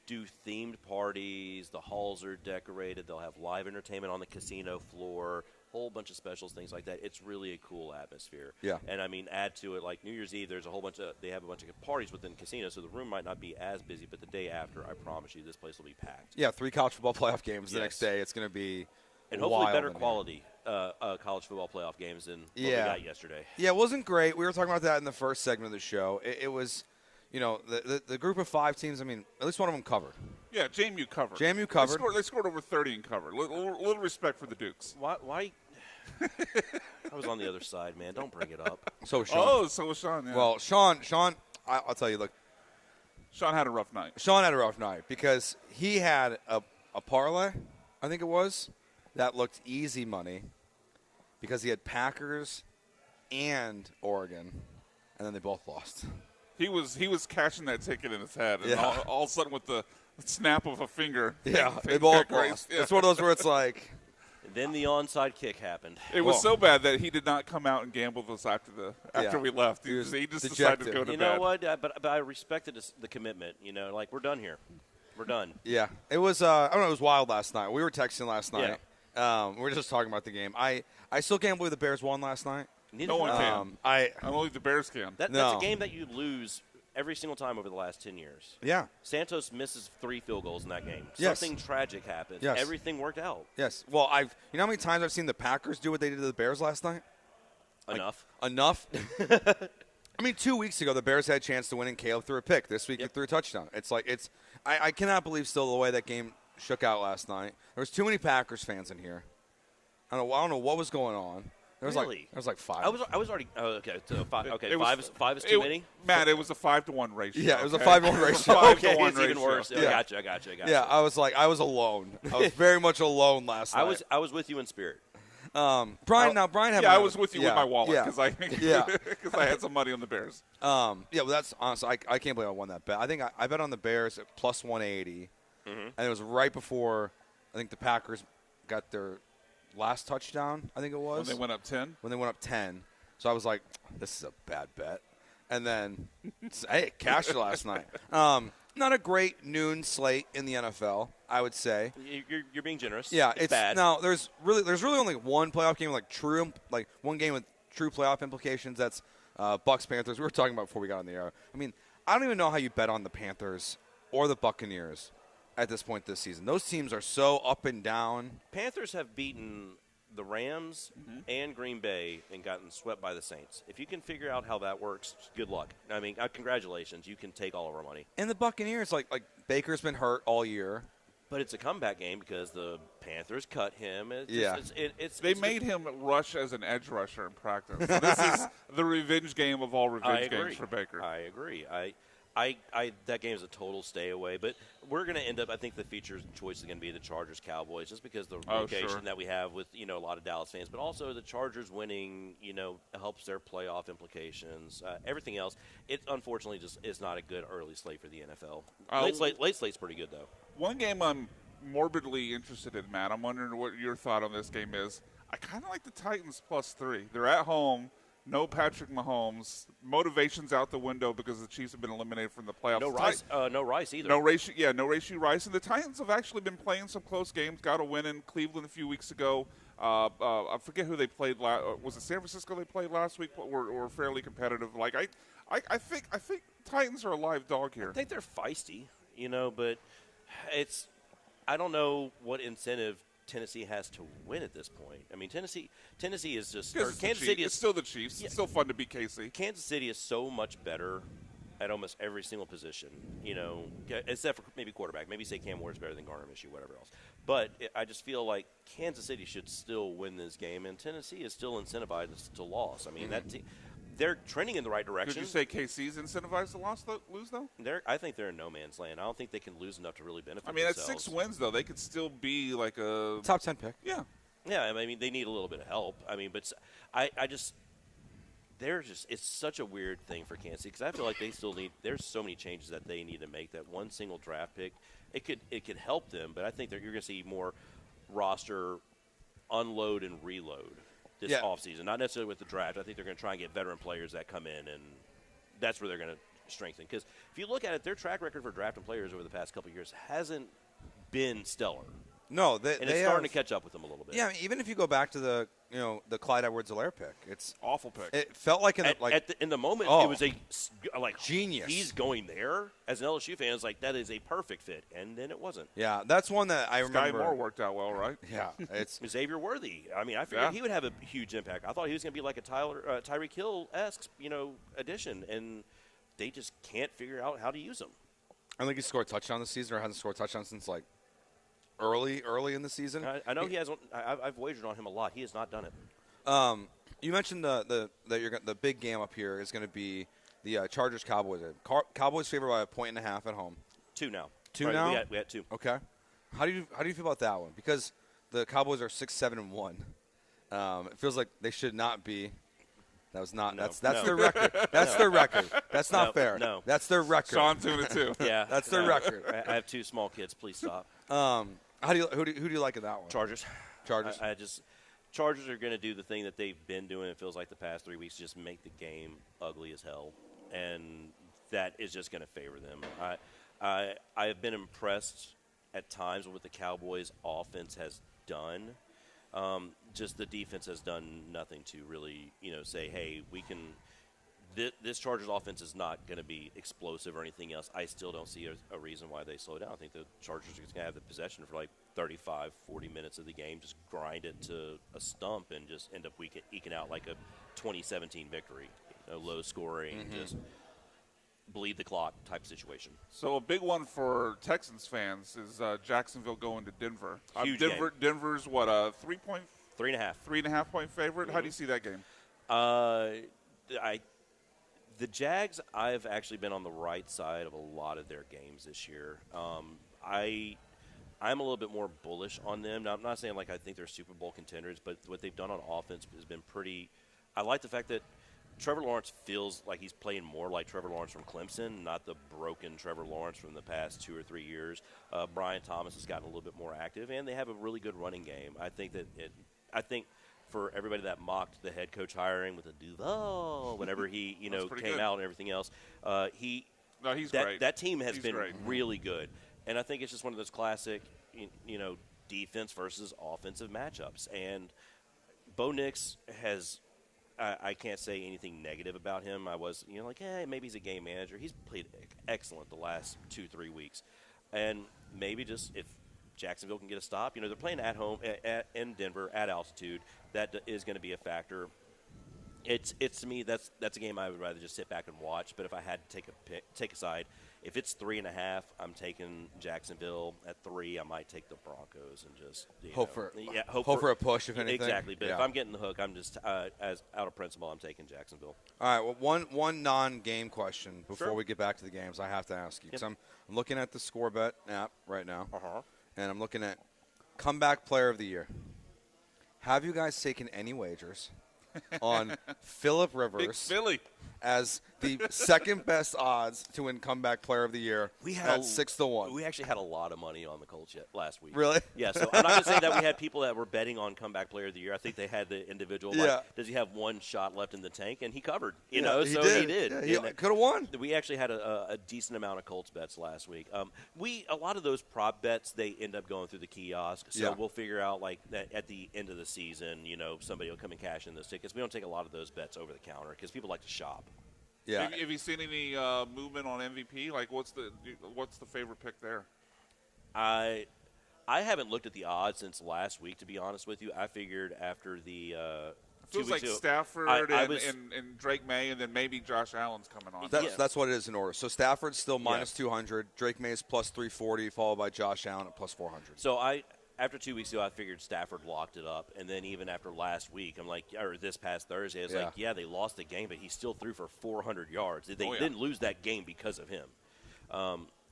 do themed parties. The halls are decorated. They'll have live entertainment on the casino floor, whole bunch of specials, things like that. It's really a cool atmosphere. Yeah. And, add to it, like New Year's Eve, there's they have a bunch of parties within casinos, so the room might not be as busy, but the day after, I promise you, this place will be packed. Yeah, 3 college football playoff games the next day. It's going to be and hopefully better quality college football playoff games than what we got yesterday. Yeah, it wasn't great. We were talking about that in the first segment of the show. It was – the group of 5 teams, at least one of them covered. Yeah, JMU covered. JMU covered. They scored over 30 and covered. Little respect for the Dukes. Why? I was on the other side, man. Don't bring it up. So was Sean. Oh, so was Sean, yeah. Well, Sean, I'll tell you, look. Sean had a rough night. Sean had a rough night because he had a parlay, I think it was, that looked easy money because he had Packers and Oregon, and then they both lost. He was cashing that ticket in his head, and all of a sudden with the snap of a finger. Yeah, they both lost. Yeah. It's one of those where it's like. Then the onside kick happened. It was so bad that he did not come out and gamble with us after we left. He just decided to go to bed. You know what? But I respected the commitment. We're done here. We're done. Yeah, it was. I don't know. It was wild last night. We were texting last night. Yeah. We were just talking about the game. I still can't believe the Bears won last night. No one can. Only the Bears can. That's a game that you lose every single time over the last 10 years. Yeah. Santos misses 3 field goals in that game. Yes. Something tragic happened. Yes. Everything worked out. Yes. Well, you know how many times I've seen the Packers do what they did to the Bears last night? Enough. 2 weeks ago, the Bears had a chance to win, and Caleb threw a pick. This week, he threw a touchdown. I cannot believe still the way that game shook out last night. There was too many Packers fans in here. I don't know what was going on. There was like 5. I was already okay. So 5. Okay, five is too many. Matt, it was a 5-to-1 ratio. Yeah, it was a 5-to-1 ratio. Okay, it's even worse. Yeah. I got you. Yeah, I was alone. I was very much alone last night. I was with you in spirit. Brian had. Yeah, I was with you with my wallet because I had some money on the Bears. Well, that's honestly, I can't believe I won that bet. I think I bet on the Bears at plus 180, and it was right before I think the Packers got their last touchdown, I think it was. When they went up 10? When they went up 10. So I was like, this is a bad bet. And then, hey, cashed it last night. Not a great noon slate in the NFL, I would say. You're being generous. Yeah, it's bad. Now, there's really only one playoff game one game with true playoff implications. That's Bucs Panthers. We were talking about before we got on the air. I don't even know how you bet on the Panthers or the Buccaneers at this point this season. Those teams are so up and down. Panthers have beaten the Rams and Green Bay and gotten swept by the Saints. If you can figure out how that works, good luck. Congratulations. You can take all of our money. And the Buccaneers, like Baker's been hurt all year. But it's a comeback game because the Panthers cut him. They made him rush as an edge rusher in practice. So this is the revenge game of all revenge games for Baker. I agree. That game is a total stay away, but we're going to end up. I think the feature choice is going to be the Chargers-Cowboys, just because the location that we have with a lot of Dallas fans, but also the Chargers winning, helps their playoff implications. Everything else, it unfortunately just is not a good early slate for the NFL. Late slate's pretty good though. One game I'm morbidly interested in, Matt. I'm wondering what your thought on this game is. I kind of like the Titans +3. They're at home. No Patrick Mahomes. Motivation's out the window because the Chiefs have been eliminated from the playoffs. No Rice either. No Rashee Rice. And the Titans have actually been playing some close games. Got a win in Cleveland a few weeks ago. I forget who they played. Was it San Francisco they played last week? Were fairly competitive. I think Titans are a live dog here. I think they're feisty, but I don't know what incentive Tennessee has to win at this point. I mean, Tennessee is just Kansas City is it's still the Chiefs. Yeah. It's still fun to beat KC. Kansas City is so much better at almost every single position, except for maybe quarterback. Maybe say Cam Ward's better than Garner Minshew, whatever else. But I just feel like Kansas City should still win this game, and Tennessee is still incentivized to loss. I mean, they're trending in the right direction. Did you say KC's incentivized to lose, though? I think they're in no man's land. I don't think they can lose enough to really benefit themselves. At 6 wins, though, they could still be like a top 10 pick. Yeah. Yeah, I mean, they need a little bit of help. I mean, but it's such a weird thing for Kansas City because I feel like there's so many changes that they need to make. That one single draft pick, it could help them, but I think you're going to see more roster unload and reload this offseason. Not necessarily with the draft. I think they're going to try and get veteran players that come in, and that's where they're going to strengthen. Because if you look at it, their track record for drafting players over the past couple of years hasn't been stellar. No, it's starting to catch up with them a little bit. Yeah, I mean, even if you go back to the Clyde Edwards-Helaire pick, it's awful pick. It felt like in the moment it was a genius. He's going there as an LSU fan. It's like that is a perfect fit, and then it wasn't. Yeah, that's one that I remember. Sky Moore worked out well, right? Yeah, it's Xavier Worthy. I mean, I figured he would have a huge impact. I thought he was going to be like a Tyreek Hill-esque, addition, and they just can't figure out how to use him. I think he scored a touchdown this season, or hasn't scored a touchdown since early in the season. I know he hasn't. I've wagered on him a lot. He has not done it. You mentioned the big game up here is going to be the Chargers-Cowboys. Cowboys favored by 1.5 at home. 2 now. 2 now? We had 2. Okay. How do you feel about that one? Because the Cowboys are 6-7-1. It feels like they should not be. That was not. No, that's their record. That's their record. That's not fair. No, that's their record. Sean's doing it too. Yeah, that's their record. I have 2 small kids. Please stop. Who do you like in that one? Chargers. Chargers are going to do the thing that they've been doing. It feels like the past 3 weeks, just make the game ugly as hell, and that is just going to favor them. I have been impressed at times with what the Cowboys' offense has done. Just the defense has done nothing to really, say, hey, we can. This Chargers offense is not going to be explosive or anything else. I still don't see a reason why they slow down. I think the Chargers are going to have the possession for like 35, 40 minutes of the game, just grind it to a stump and just end up eking out like a 2017 victory. Low scoring, just bleed the clock type situation. So a big one for Texans fans is Jacksonville going to Denver. Huge game. Denver's what, a 3.5 3.5 point favorite? How do you see that game? The Jags, I've actually been on the right side of a lot of their games this year. I'm a little bit more bullish on them. Now, I'm not saying like I think they're Super Bowl contenders, but what they've done on offense has been pretty – I like the fact that Trevor Lawrence feels like he's playing more like Trevor Lawrence from Clemson, not the broken Trevor Lawrence from the past 2 or 3 years. Brian Thomas has gotten a little bit more active, and they have a really good running game. I think for everybody that mocked the head coach hiring with a Duval whenever he came out and everything else, he's great. That team has been great. really good, and I think it's just one of those classic defense versus offensive matchups. And Bo Nix has. I can't say anything negative about him. I was, maybe he's a game manager. He's played excellent the last 2-3 weeks, and maybe just if Jacksonville can get a stop, they're playing at home in Denver at altitude. That is going to be a factor. It's to me that's a game I would rather just sit back and watch. But if I had to take a side, if it's 3.5, I'm taking Jacksonville. At 3, I might take the Broncos and just hope for a push, if anything. Exactly. But if I'm getting the hook, I'm just as out of principle, I'm taking Jacksonville. All right. Well, one non-game question before we get back to the games, I have to ask you because I'm looking at the ScoreBet app right now, and I'm looking at comeback player of the year. Have you guys taken any wagers on Phillip Rivers? Big Philly. As the second best odds to win comeback player of the year at 6-1. We actually had a lot of money on the Colts last week. Really? Yeah. So I'm not going to say that we had people that were betting on comeback player of the year. I think they had the individual. Does he have one shot left in the tank? And he covered. He did. Yeah, he could have won. We actually had a decent amount of Colts bets last week. A lot of those prop bets they end up going through the kiosk. So we'll figure out like that at the end of the season. Somebody will come and cash in those tickets. We don't take a lot of those bets over the counter because people like to shop. Yeah. Have you seen any movement on MVP? Like, what's the favorite pick there? I haven't looked at the odds since last week, to be honest with you. I figured after the feels like Stafford and Drake May, and then maybe Josh Allen's coming on. That's what it is in order. So Stafford's still minus 200. Drake May's plus 340, followed by Josh Allen at plus 400. So after 2 weeks ago, I figured Stafford locked it up. And then even after last week, I'm like, or this past Thursday, I was like, yeah, they lost the game, but he still threw for 400 yards. They didn't lose that game because of him.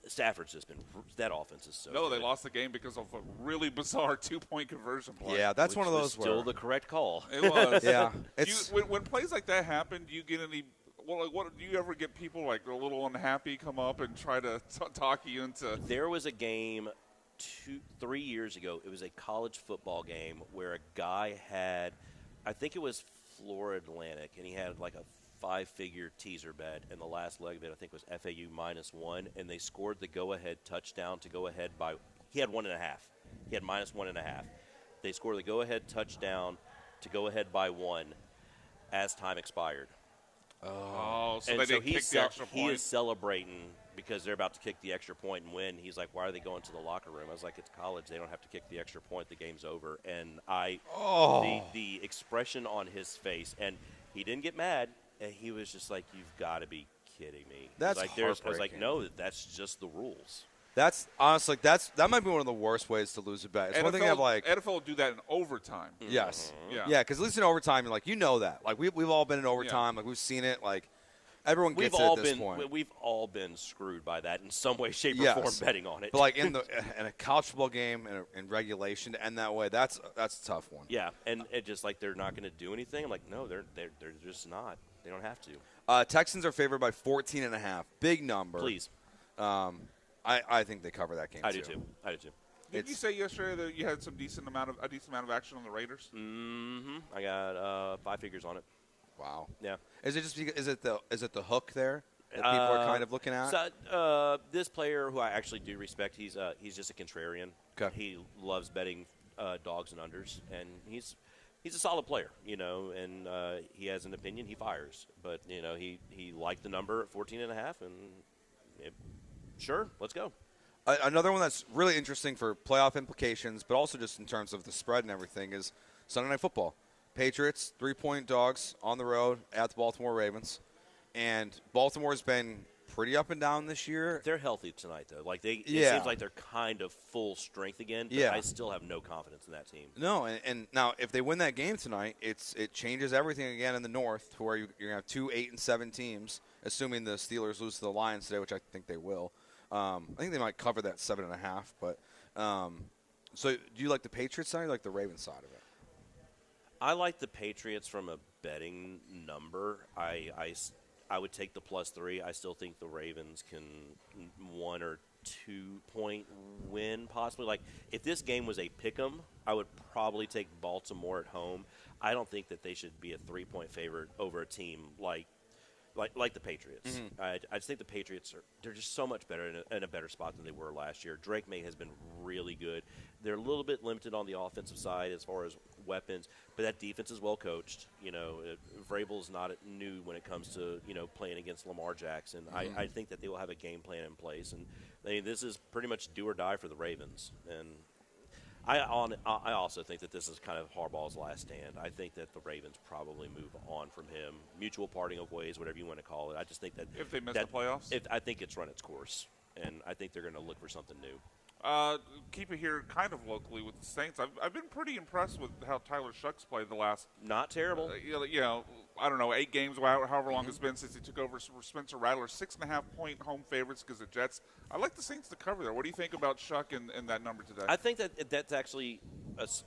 Stafford's just been – that offense is so good. They lost the game because of a really bizarre 2-point conversion play. Yeah, that's one of those where – still the correct call. It was. Yeah. When plays like that happen, do you get any – what do you ever get people like a little unhappy come up and try to talk you into – There was a game 3 years ago. It was a college football game where a guy had – I think it was Florida Atlantic, and he had like a 5-figure teaser bet, and the last leg of it I think was FAU -1, and they scored the go-ahead touchdown to go ahead by – he had 1.5. He had -1.5. They scored the go-ahead touchdown to go ahead by 1 as time expired. So and they didn't kick the extra point. He is celebrating because they're about to kick the extra point and win. He's like, why are they going to the locker room? I was like, it's college. They don't have to kick the extra point. The game's over. And the expression on his face, and he didn't get mad. And he was just like, you've got to be kidding me. That's heartbreaking. I was like, no, that's just the rules. That's honestly that might be one of the worst ways to lose a bet. It's one thing to have NFL will do that in overtime. Yes. Mm-hmm. Yeah, because at least in overtime, you're like, that. Like we've all been in overtime. Like we've seen it. Like everyone gets it at this point. We've all been screwed by that in some way, shape, or form betting on it. But like in a college football game in regulation to end that way, that's a tough one. Yeah, and it just like they're not going to do anything. I'm like, no, they're just not. They don't have to. Texans are favored by 14.5. Big number. Please. I think they cover that game. I do too. Did you say yesterday that you had a decent amount of action on the Raiders? Mm-hmm. I got 5 figures on it. Wow. Yeah. Is it just is it the hook there that people are kind of looking at? So, this player who I actually do respect, he's just a contrarian. Okay. He loves betting dogs and unders, and he's a solid player, and he has an opinion. He fires, but he liked the number at 14.5, and sure, let's go. Another one that's really interesting for playoff implications, but also just in terms of the spread and everything, is Sunday Night Football. Patriots 3-point dogs on the road at the Baltimore Ravens, and Baltimore's been pretty up and down this year. They're healthy tonight, though. Like it seems like they're kind of full strength again. But I still have no confidence in that team. No, and now if they win that game tonight, it changes everything again in the North, to where you're gonna have 2 8-7 teams, assuming the Steelers lose to the Lions today, which I think they will. I think they might cover that 7.5. But so, do you like the Patriots side or like the Ravens side of it? I like the Patriots from a betting number. I would take the +3. I still think the Ravens can 1 or 2 point win, possibly. Like, if this game was a pick'em, I would probably take Baltimore at home. I don't think that they should be a 3-point favorite over a team like the Patriots. Mm-hmm. I just think the Patriots they're just so much better in a better spot than they were last year. Drake May has been really good. They're a little bit limited on the offensive side as far as weapons, but that defense is well coached. Vrabel's not new when it comes to playing against Lamar Jackson. Mm-hmm. I think that they will have a game plan in place, and this is pretty much do or die for the Ravens. And I also think that this is kind of Harbaugh's last stand. I think that the Ravens probably move on from him. Mutual parting of ways, whatever you want to call it. I just think that if they miss the playoffs, I think it's run its course, and I think they're going to look for something new. Keep it here kind of locally with the Saints. I've been pretty impressed with how Tyler Shucks played the last. Not terrible. I don't know, 8 games, however long it's been since he took over for Spencer Rattler. 6.5-point home favorites because the Jets. I like the Saints to cover there. What do you think about Shuck and that number today? I think that's actually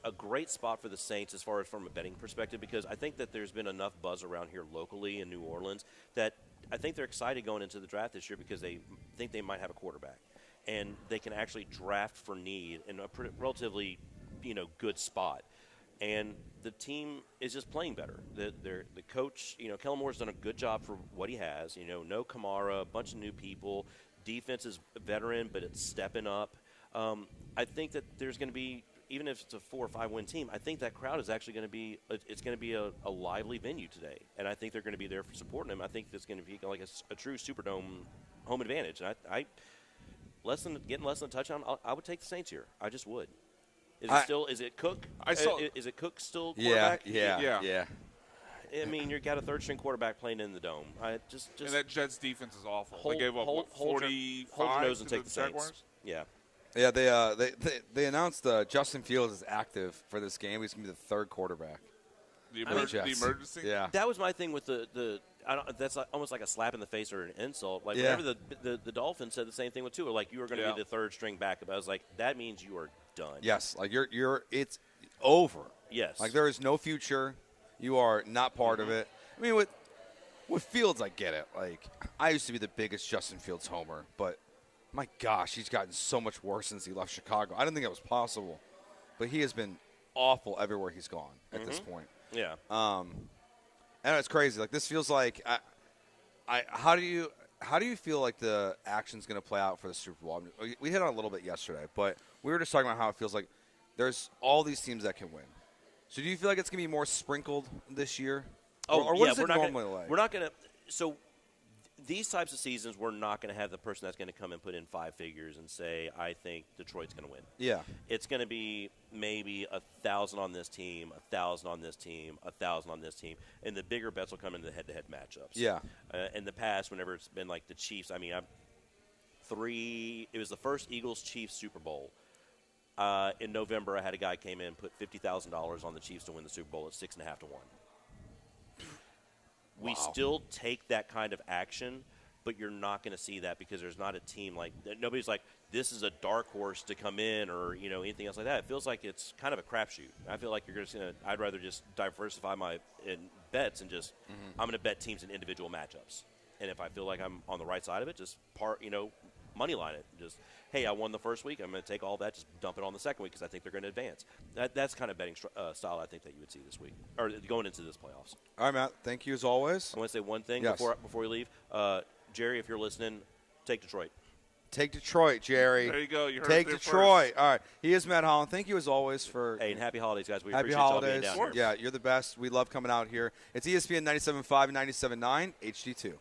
a great spot for the Saints as far as from a betting perspective, because I think that there's been enough buzz around here locally in New Orleans that I think they're excited going into the draft this year because they think they might have a quarterback. And they can actually draft for need in a relatively, good spot. And the team is just playing better. The coach, Kellen Moore's done a good job for what he has. No Kamara, a bunch of new people. Defense is veteran, but it's stepping up. I think that there's going to be, even if it's a 4 or 5 win team, I think that crowd is actually going to be a lively venue today. And I think they're going to be there for supporting them. I think it's going to be like a true Superdome home advantage. And getting less than a touchdown, I would take the Saints here. I just would. Is it Cook? Is it Cook still quarterback? Yeah. I mean, you got a third-string quarterback playing in the dome. And that Jets defense is awful. They gave up 45 hold your nose and to take the Saints. Jaguars? Yeah. Yeah, they announced Justin Fields is active for this game. He's going to be the third quarterback. The emergency? Yeah. That was my thing with that's almost like a slap in the face or an insult. Like whenever the Dolphins said the same thing with Tua, like you were going to be the third string backup. I was like, that means you are done. Yes, like it's over. Yes. Like there is no future. You are not part of it. I mean, with Fields, I get it. Like I used to be the biggest Justin Fields homer, but my gosh, he's gotten so much worse since he left Chicago. I didn't think that was possible, but he has been awful everywhere he's gone at this point. Yeah. And it's crazy. Like this feels like, how do you feel like the action's going to play out for the Super Bowl? I mean, we hit on it a little bit yesterday, but we were just talking about how it feels like there's all these teams that can win. So do you feel like it's going to be more sprinkled this year? Or what is it normally like? We're not going to – so these types of seasons, we're not going to have the person that's going to come and put in 5 figures and say, I think Detroit's going to win. Yeah. It's going to be maybe 1,000 on this team, 1,000 on this team, 1,000 on this team, and the bigger bets will come into the head-to-head matchups. Yeah. In the past, whenever it's been like the Chiefs, I mean, it was the first Eagles-Chiefs Super Bowl. In November, I had a guy came in and put $50,000 on the Chiefs to win the Super Bowl at 6.5 to 1. We still take that kind of action, but you're not going to see that because there's not a team like – nobody's like, this is a dark horse to come in or, anything else like that. It feels like it's kind of a crapshoot. I feel like you're just going to – I'd rather just diversify my bets and just I'm going to bet teams in individual matchups. And if I feel like I'm on the right side of it, just money line it. Just, hey, I won the first week. I'm going to take all that, just dump it on the second week because I think they're going to advance. That's kind of betting style I think that you would see this week or going into this playoffs. All right, Matt. Thank you as always. I want to say one thing before we leave. Jerry, if you're listening, take Detroit. Take Detroit, Jerry. There you go. You heard Take it Detroit. First. All right. He is Matt Holland. Thank you as always for. Hey, and happy holidays, guys. We happy appreciate holidays. y'all being down here. Yeah, you're the best. We love coming out here. It's ESPN 97.5 and 97.9 HD2.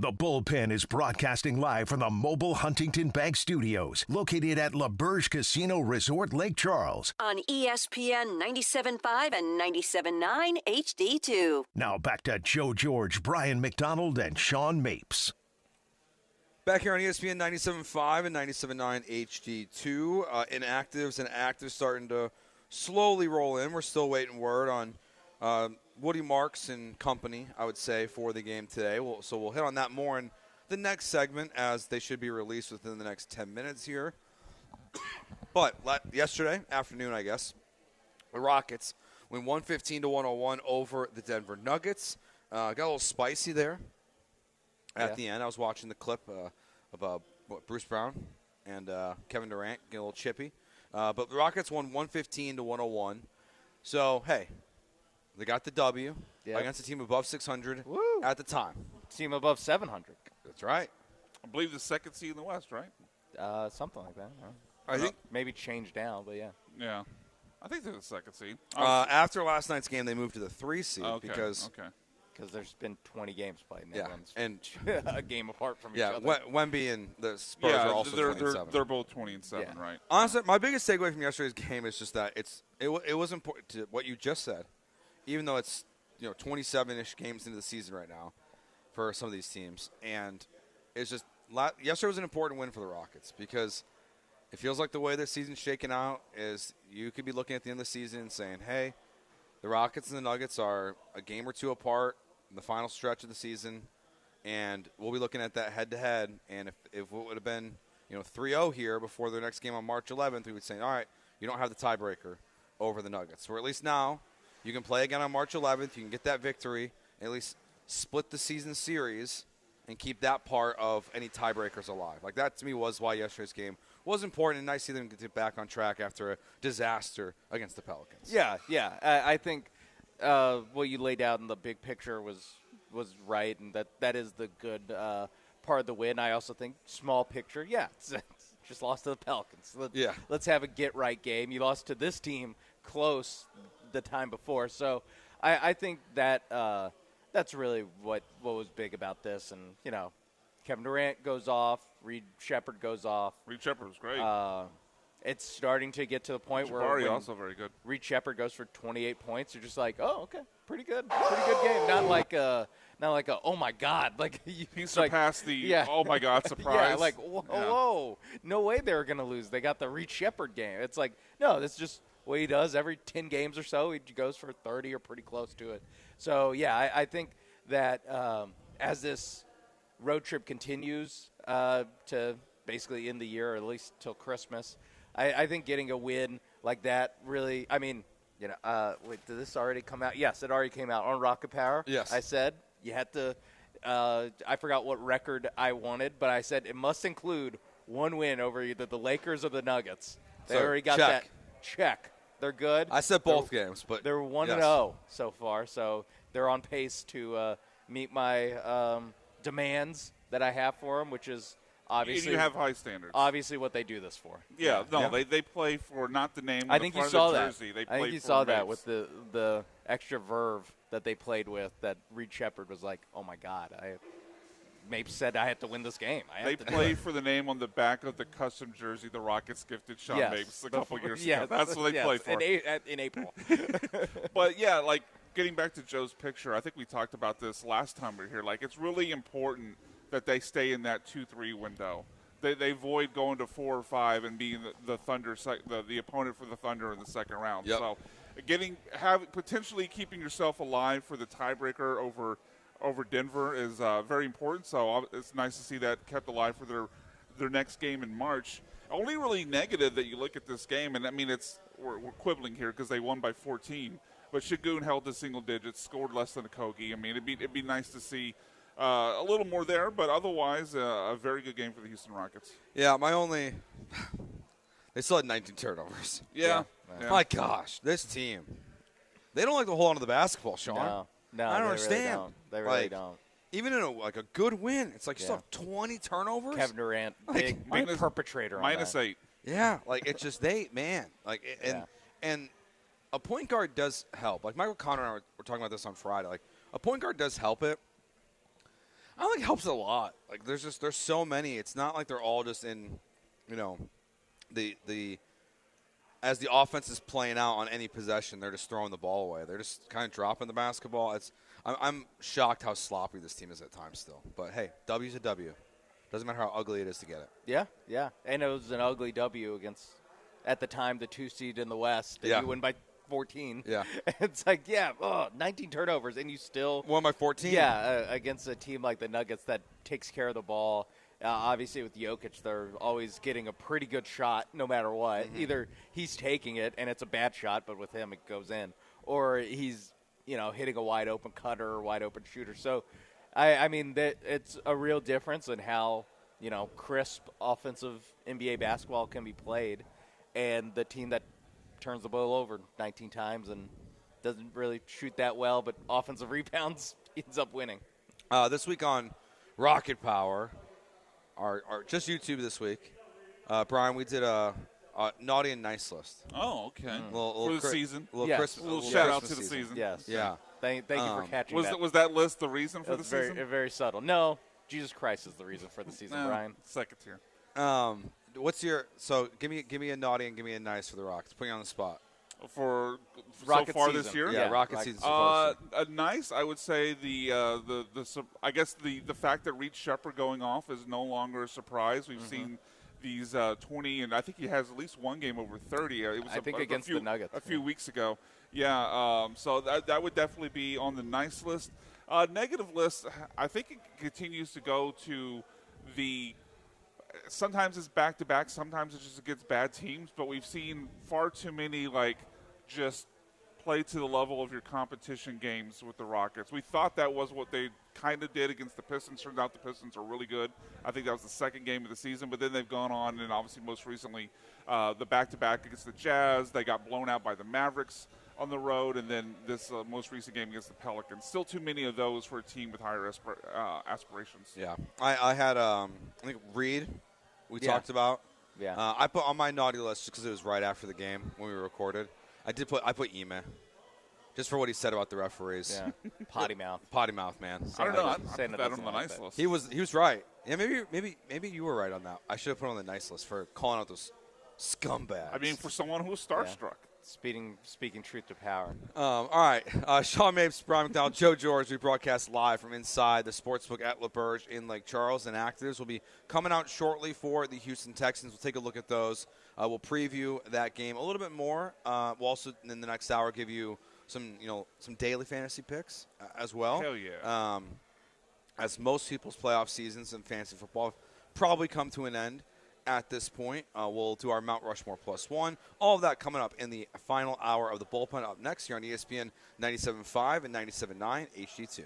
The Bullpen is broadcasting live from the mobile Huntington Bank Studios, located at LaBerge Casino Resort, Lake Charles. On ESPN 97.5 and 97.9 HD2. Now back to Joe George, Brian McDonald, and Sean Mapes. Back here on ESPN 97.5 and 97.9 HD2. Inactives and actives starting to slowly roll in. We're still waiting word on Woody Marks and company, I would say, for the game today. So we'll hit on that more in the next segment, as they should be released within the next 10 minutes here. But yesterday afternoon, I guess, the Rockets went 115-101 over the Denver Nuggets. Got a little spicy there at the end. I was watching the clip of Bruce Brown and Kevin Durant getting a little chippy. But the Rockets won 115-101. So, hey, they got the W against a team above 600 at the time. Team above 700. That's right. I believe the second seed in the West, right? Something like that. I think maybe changed down, but yeah. Yeah. I think they're the second seed. After last night's game, they moved to the 3 seed because there's been 20 games played. And a game apart from each other. Wemby and the Spurs are also 20-7. They're both 20-7, right? Honestly, my biggest takeaway from yesterday's game is just that it was important to what you just said. Even though it's 27-ish games into the season right now for some of these teams, and it's just yesterday was an important win for the Rockets because it feels like the way this season's shaken out is you could be looking at the end of the season and saying, hey, the Rockets and the Nuggets are a game or two apart in the final stretch of the season, and we'll be looking at that head-to-head, and if it would have been 3-0 here before their next game on March 11th, we would say, all right, you don't have the tiebreaker over the Nuggets. Or at least now you can play again on March 11th, you can get that victory, and at least split the season series and keep that part of any tiebreakers alive. Like, that to me was why yesterday's game was important, and nice to see them get back on track after a disaster against the Pelicans. Yeah. I think what you laid out in the big picture was right, and that is the good part of the win. I also think small picture, it's just lost to the Pelicans. Let's have a get-right game. You lost to this team close the time before. So I think that that's really what was big about this. And, Kevin Durant goes off. Reed Shepherd goes off. Reed Shepherd was great. It's starting to get to the point where also very good. Reed Shepherd goes for 28 points. You're just like, oh, okay, pretty good game. Not like a oh my god, like he surpassed the oh my god surprise. Whoa, no way they were gonna lose. They got the Reed Shepherd game. It's like, no, that's just what he does every 10 games or so. He goes for 30 or pretty close to it. So I think that as this road trip continues to basically end the year, or at least till Christmas, I think getting a win like that really, wait, did this already come out? Yes, it already came out on Rocket Power. Yes. I said you had to, I forgot what record I wanted, but I said it must include one win over either the Lakers or the Nuggets. They already got that. Check. They're good. I said both games, but they're 1-0 so far, so they're on pace to meet my demands that I have for them, which is obviously you have high standards. Obviously, what they do this for. They play for not the name. I think you saw that. Jersey. They I think you saw that with the extra verve that they played with. That Reed Shepherd was like, "Oh my God!" Mapes said I had to win this game. They play for the name on the back of the custom jersey the Rockets gifted Sean Mapes a couple years ago. That's what they play for. In April. But, getting back to Joe's picture, I think we talked about this last time we were here. Like, it's really important that they stay in that 2-3 window. They avoid going to 4 or 5 and being the Thunder, the opponent for the Thunder in the second round. Yep. So, potentially keeping yourself alive for the tiebreaker over Denver is very important. So it's nice to see that kept alive for their next game in March. Only really negative that you look at this game, and we're quibbling here because they won by 14, but Şengün held to single digits, scored less than a Kogi. It'd be nice to see a little more there, but otherwise a very good game for the Houston Rockets. Yeah, they still had 19 turnovers. Yeah. My gosh, this team, they don't like to hold on to the basketball, Sean. No, I don't understand. They really don't. Even in a good win, it's like you still have 20 turnovers. Kevin Durant, big perpetrator on that. -8. Yeah, it's just and a point guard does help. Like Michael Connor and I were talking about this on Friday. Like a point guard does help it. I think it helps a lot. Like there's so many. It's not like they're all just in, the as the offense is playing out on any possession, they're just throwing the ball away. They're just kind of dropping the basketball. I'm shocked how sloppy this team is at times still. But hey, W's a W. Doesn't matter how ugly it is to get it. Yeah. And it was an ugly W against, at the time, the 2 seed in the West. And you win by 14. Yeah. It's 19 turnovers, and you still won by 14. Yeah, against a team like the Nuggets that takes care of the ball. Obviously, with Jokic, they're always getting a pretty good shot no matter what. Mm-hmm. Either he's taking it, and it's a bad shot, but with him it goes in, or he's hitting a wide open cutter or wide open shooter. So, I mean, it's a real difference in how crisp offensive NBA basketball can be played, and the team that turns the ball over 19 times and doesn't really shoot that well, but offensive rebounds ends up winning. This week on Rocket Power. Our just YouTube this week, Brian. We did a naughty and nice list. Oh, okay. For the season. A little shout out to the season. Yes. Yeah. Thank you for catching that. Was that list the reason for the season? Very subtle. No, Jesus Christ is the reason for the season, Brian. Second tier. What's your give me a naughty and give me a nice for the Rockets. Put you on the spot. For Rocket so far season. This year, yeah, Rocket season. A nice, I would say I guess the fact that Reed Shepherd going off is no longer a surprise. We've seen these 20, and I think he has at least one game over 30. It was against the Nuggets a few weeks ago. Yeah, so that would definitely be on the nice list. Negative list, I think it continues to go to the. Sometimes it's back-to-back. Sometimes it's just against bad teams. But we've seen far too many, just play to the level of your competition games with the Rockets. We thought that was what they kind of did against the Pistons. Turned out the Pistons are really good. I think that was the second game of the season. But then they've gone on, and obviously most recently the back-to-back against the Jazz. They got blown out by the Mavericks on the road, and then this most recent game against the Pelicans. Still too many of those for a team with higher aspirations. Yeah. I had, I think, Reed we talked about. Yeah. I put on my naughty list just because it was right after the game when we recorded. I put Ime. Just for what he said about the referees. Yeah. Potty mouth. Potty mouth, man. I don't know. I put that on the nice list. He was right. Yeah, maybe you were right on that. I should have put on the nice list for calling out those scumbags. I mean, for someone who was starstruck. Speaking truth to power. All right. Sean Mapes, Brian McDonald, Joe George. We broadcast live from inside the sportsbook at LaBerge in Lake Charles. And actives will be coming out shortly for the Houston Texans. We'll take a look at those. We'll preview that game a little bit more. We'll also, in the next hour, give you some daily fantasy picks as well. Hell yeah. As most people's playoff seasons in fantasy football have probably come to an end at this point. We'll do our Mount Rushmore +1. All of that coming up in the final hour of the Bullpen up next here on ESPN 97.5 and 97.9 HD2.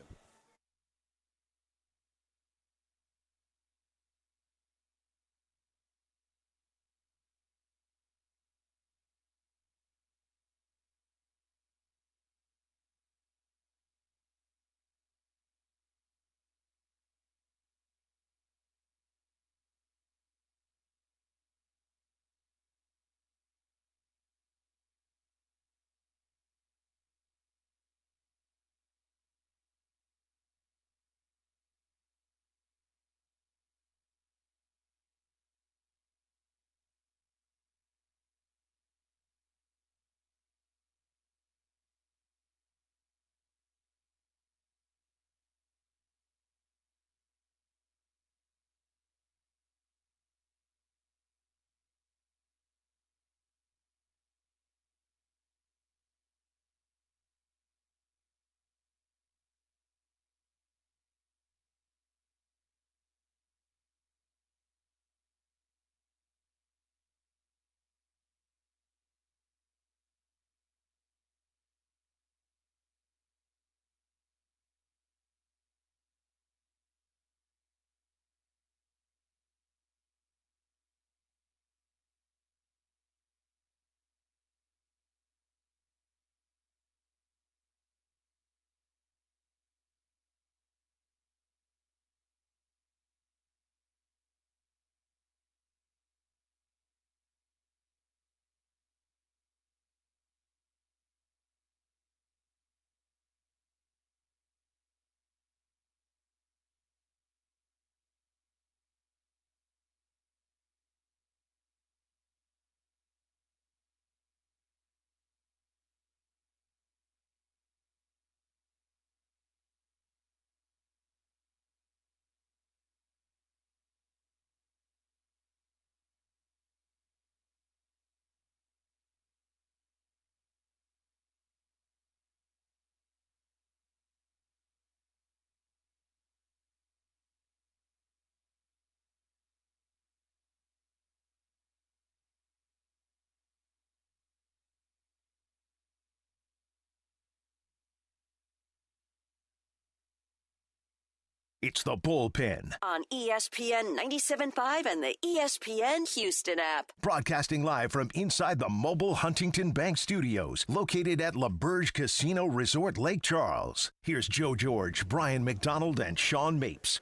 It's the Bullpen. On ESPN 97.5 and the ESPN Houston app. Broadcasting live from inside the mobile Huntington Bank Studios, located at LaBerge Casino Resort Lake Charles. Here's Joe George, Brian McDonald, and Sean Mapes.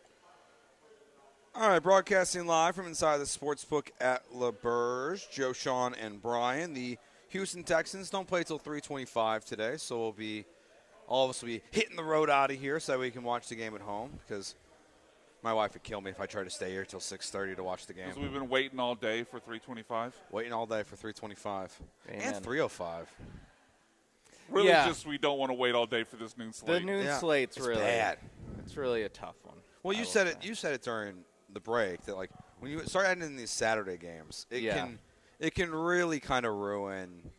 All right, broadcasting live from inside the sportsbook at LaBerge. Joe, Sean, and Brian. The Houston Texans don't play till 3:25 today, so all of us will be hitting the road out of here so that we can watch the game at home, because my wife would kill me if I tried to stay here till 6:30 to watch the game. Because we've been waiting all day for 3:25. Waiting all day for 3:25 Amen. and 3:05. Really, just we don't want to wait all day for this noon slate. The noon slate's it's really bad. It's really a tough one. Well, you said it. You said it during the break that, like, when you start adding in these Saturday games, it can really kind of ruin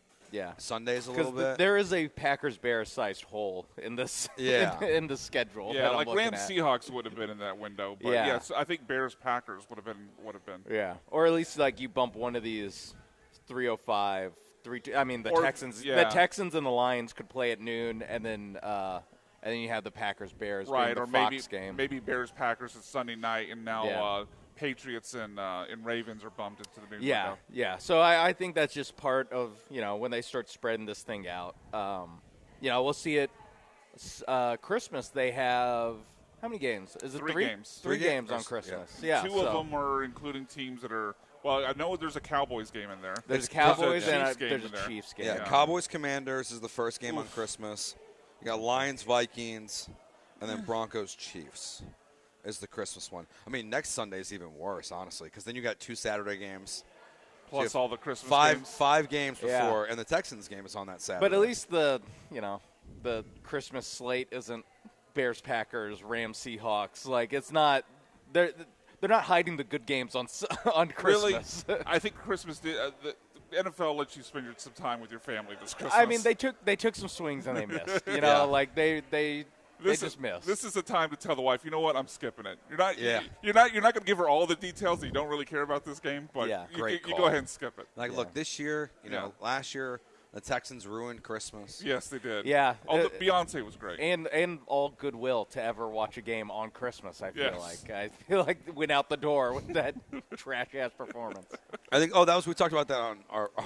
Sundays a little bit. There is a Packers-Bears sized hole in this in the schedule. Yeah, like Rams-Seahawks would have been in that window, but yes, I think Bears-Packers would have been. Yeah, or at least like you bump one of these 3:05, 3. I mean, the Texans and the Lions could play at noon, and then you have the Packers-Bears right, being or the Fox game. Maybe Bears-Packers is Sunday night, and now Patriots and Ravens are bumped into the noon window. Yeah. So I think that's just part of, when they start spreading this thing out. We'll see it. Christmas, they have how many games? Is it 3 games? 3 games on Christmas. Yeah. 2 of them are including teams that are. Well, I know there's a Cowboys game in there. There's Cowboys and there's a Chiefs game. Yeah, Cowboys Commanders is the first game on Christmas. You got Lions Vikings, and then Broncos Chiefs is the Christmas one. I mean, next Sunday is even worse, honestly, because then you got 2 Saturday games. Plus all the Christmas games. 5 games before, and the Texans game is on that Saturday. But at least the Christmas slate isn't Bears, Packers, Rams, Seahawks. Like, it's not they're not hiding the good games on Christmas. Really, I think Christmas the NFL lets you spend some time with your family this Christmas. I mean, they took some swings and they missed. Like they just missed. This is the time to tell the wife, you know what, I'm skipping it. You're not going to give her all the details that you don't really care about this game, but you go ahead and skip it. Like, look, this year, last year, the Texans ruined Christmas. Yes, they did. Yeah. Beyonce was great. And all goodwill to ever watch a game on Christmas, I feel like went out the door with that trash-ass performance. I think, we talked about that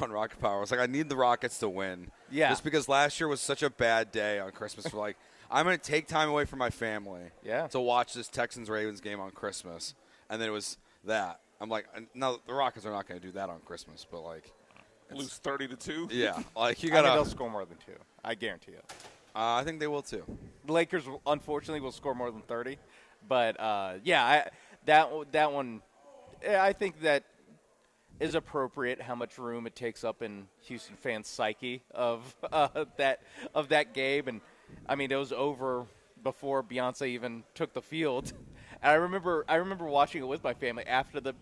on Rocket Power. I was like, I need the Rockets to win. Yeah. Just because last year was such a bad day on Christmas. We're like, I'm going to take time away from my family to watch this Texans-Ravens game on Christmas. And then it was that. I'm like, no, the Rockets are not going to do that on Christmas, but, like. Lose 30-2? Yeah. Like, you got to. They'll score more than 2. I guarantee it. I think they will, too. The Lakers, unfortunately, will score more than 30. But, that one, I think that is appropriate how much room it takes up in Houston fans' psyche of that game. And, I mean, it was over before Beyonce even took the field. And I remember watching it with my family after the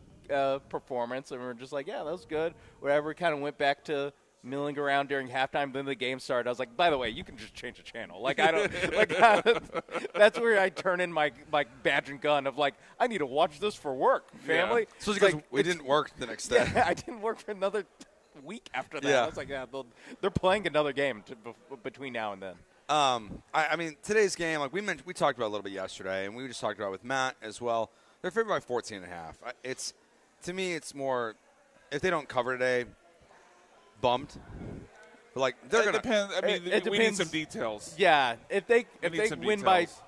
performance, and we were just like, yeah, that was good. Whatever, kind of went back to milling around during halftime. Then the game started. I was like, by the way, you can just change the channel. Like, I don't like that's where I turn in my badge and gun of like, I need to watch this for work, family. Yeah. So because we didn't work the next day. Yeah, I didn't work for another week after that. I was like, yeah, they're playing another game between now and then. I mean, today's game, like we talked about a little bit yesterday, and we just talked about it with Matt as well. They're favored by 14.5. To me, it's more if they don't cover today, bummed. But like they're gonna depend. I mean, it we need some details. Yeah, if they win by details.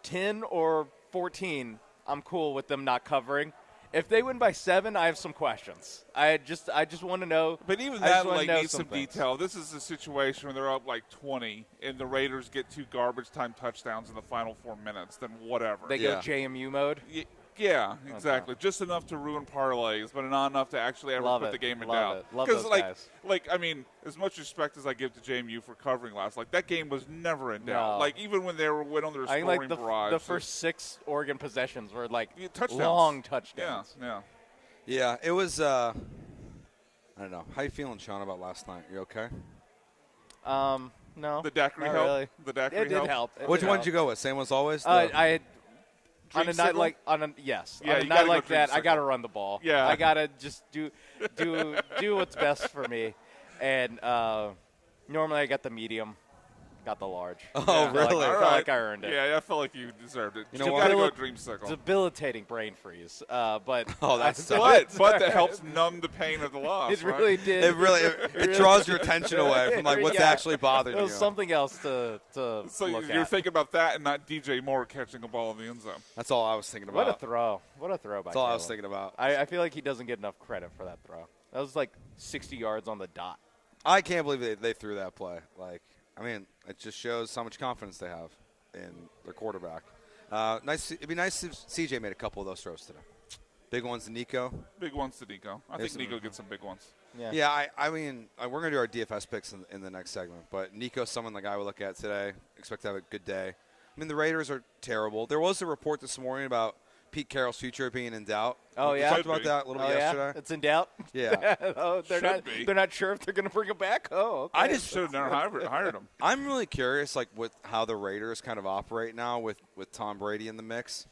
10 or 14, I'm cool with them not covering. If they win by 7, I have some questions. I just want to know. But even that needs some detail. This is a situation where they're up like 20, and the Raiders get 2 garbage time touchdowns in the final 4 minutes. Then whatever. They go JMU mode. Yeah, exactly. Okay. Just enough to ruin parlays, but not enough to actually ever put the game in doubt. Love those guys. I mean, as much respect as I give to JMU for covering last, like that game was never in doubt. No. Like even when they went on their scoring barrage, the first 6 Oregon possessions were like touchdowns. Long touchdowns. Yeah. It was. I don't know. How you feeling, Sean, about last night? You okay? No. The daiquiri not help. Really. The daiquiri it did help. Which one did you go with? Same as always. I had. On a night like yes, on a night like that, I gotta run the ball. Yeah, I gotta just do what's best for me. And normally I got the medium. Got the large. Oh, really? I felt like I earned it. Yeah, I felt like you deserved it. You know You what? got to go Dreamsicle. Debilitating brain freeze. But that's but that helps numb the pain of the loss. It really did. It draws your attention away from like what's actually bothering you. It was something else to So look you're at. thinking about that and not DJ Moore catching a ball in the end zone. That's all I was thinking about. What a throw. What a throw by That's all I was Caleb. thinking about. I feel like he doesn't get enough credit for that throw. That was like 60 yards on the dot. I can't believe they threw that play. Like, I mean, it just shows how much confidence they have in their quarterback. It'd be nice if CJ made a couple of those throws today. Big ones to Nico. Big ones to Nico. I think Nico gets some big ones. Yeah, I mean, we're going to do our DFS picks in the next segment, but Nico's someone like I would look at today. Expect to have a good day. I mean, the Raiders are terrible. There was a report this morning about Pete Carroll's future being in doubt. Oh, we yeah? talked about that a little bit yesterday. Yeah? It's in doubt? Yeah. They're not sure if they're going to bring him back? Oh, okay. I just should have never hired him. I'm really curious, like, with how the Raiders kind of operate now with Tom Brady in the mix.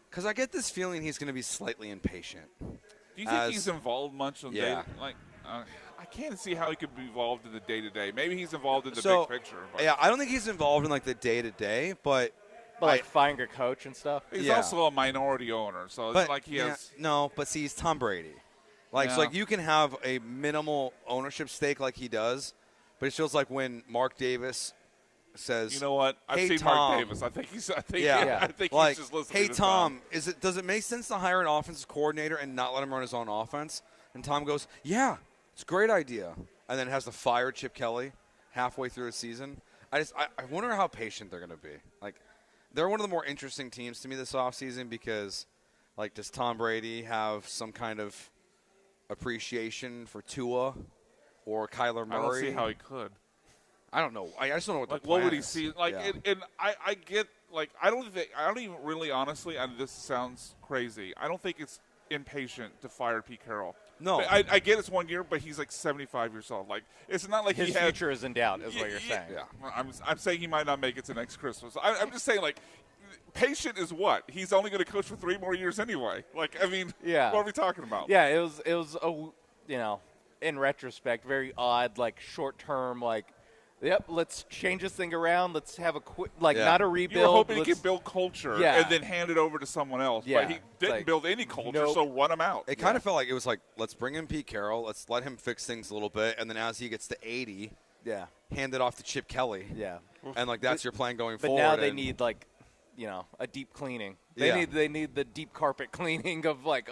Because I get this feeling he's going to be slightly impatient. Do you think he's involved much on Yeah. I can't see how he could be involved in the day-to-day. Maybe he's involved in the big picture. But Yeah, I don't think he's involved in, like, the day-to-day, but like firing a coach and stuff? he's also a minority owner, so it's like he has – No, but see, he's Tom Brady. Like, so, like, you can have a minimal ownership stake like he does, but it feels like when Mark Davis says, you know what? I've hey, seen Tom. Mark Davis. I think he's like, he's just listening hey, to Tom, does it make sense to hire an offensive coordinator and not let him run his own offense? And Tom goes, yeah, it's a great idea. And then has to fire Chip Kelly halfway through the season. I wonder how patient they're going to be. Like, they're one of the more interesting teams to me this offseason because, like, does Tom Brady have some kind of appreciation for Tua or Kyler Murray? I don't see how he could. I don't know. I just don't know what like. The plan What would he is. see? Like, Yeah. and I get like I don't even really honestly. And this sounds crazy. I don't think it's impatient to fire Pete Carroll. No, I get it's 1 year, but he's like 75 years old. Like it's not like his future is in doubt, is what you're saying. Yeah. I'm saying he might not make it to next Christmas. I'm just saying like. Patient is what? He's only going to coach for 3 more years anyway. Like, I mean, what are we talking about? Yeah, it was in retrospect, very odd, like short term, like, yep, let's change this thing around. Let's have a quick, not a rebuild. You were hoping he could build culture and then hand it over to someone else. Yeah. But he didn't build any culture, so run him out. It kind of felt like it was like, let's bring in Pete Carroll. Let's let him fix things a little bit. And then as he gets to 80, hand it off to Chip Kelly. Yeah. And, like, that's your plan going but forward. But now they need, like, a deep cleaning. They need the deep carpet cleaning of like,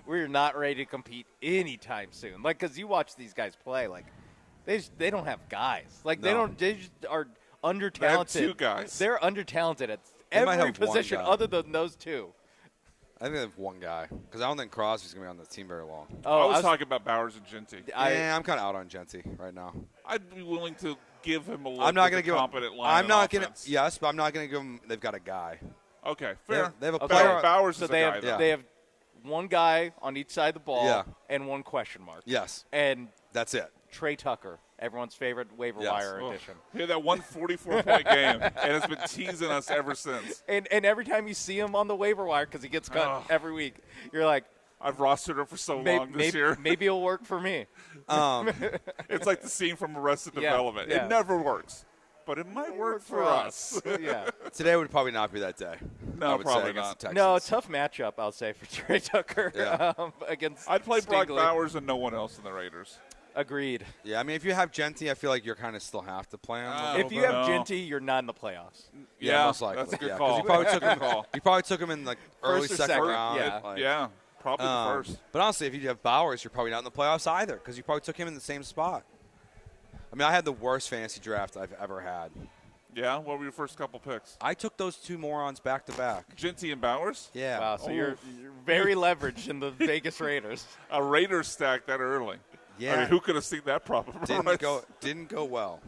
we're not ready to compete anytime soon. Like, because you watch these guys play, like they don't have guys. Like they just are under talented. They have 2 guys. They're under talented at might every have one position guy. other than those 2. I think they have one guy because I don't think Crosby's going to be on the team very long. I was talking about Bowers and Genty. I'm kind of out on Genty right now. I'd be willing to give him a look. I'm not going to give competent him. line. I'm not going to. Yes, but I'm not going to give them. They've got a guy. Okay, fair. They have a player. Bowers So is a guy. Though. they have one guy on each side of the ball and one question mark. Yes, and that's it. Trey Tucker, everyone's favorite waiver wire edition. Yeah, that 144-point game, and it's been teasing us ever since. And every time you see him on the waiver wire, because he gets cut every week, you're like, I've rostered him for so long this year. Maybe it'll work for me. It's like the scene from Arrested Development. Yeah. It never works, but it might work for us. Yeah. Today would probably not be that day. No, I would probably say, against not. the Texans. No, tough matchup, I'll say, for Trey Tucker against I'd play Brock Stingley. Bowers and no one else in the Raiders. Agreed. Yeah, I mean, if you have Genty, I feel like you're kind of still have to play him. If you have Genty, you're not in the playoffs. Yeah, most likely. That's a good Yeah, call. You probably took him in like early First or second second, round. yeah. Like, probably the first. But honestly, if you have Bowers, you're probably not in the playoffs either because you probably took him in the same spot. I mean, I had the worst fantasy draft I've ever had. Yeah? What were your first couple picks? I took those 2 morons back to back. Genty and Bowers? Yeah. Wow, so you're very leveraged in the Vegas Raiders. A Raiders stack that early. Yeah. I mean, who could have seen that problem? Didn't go well.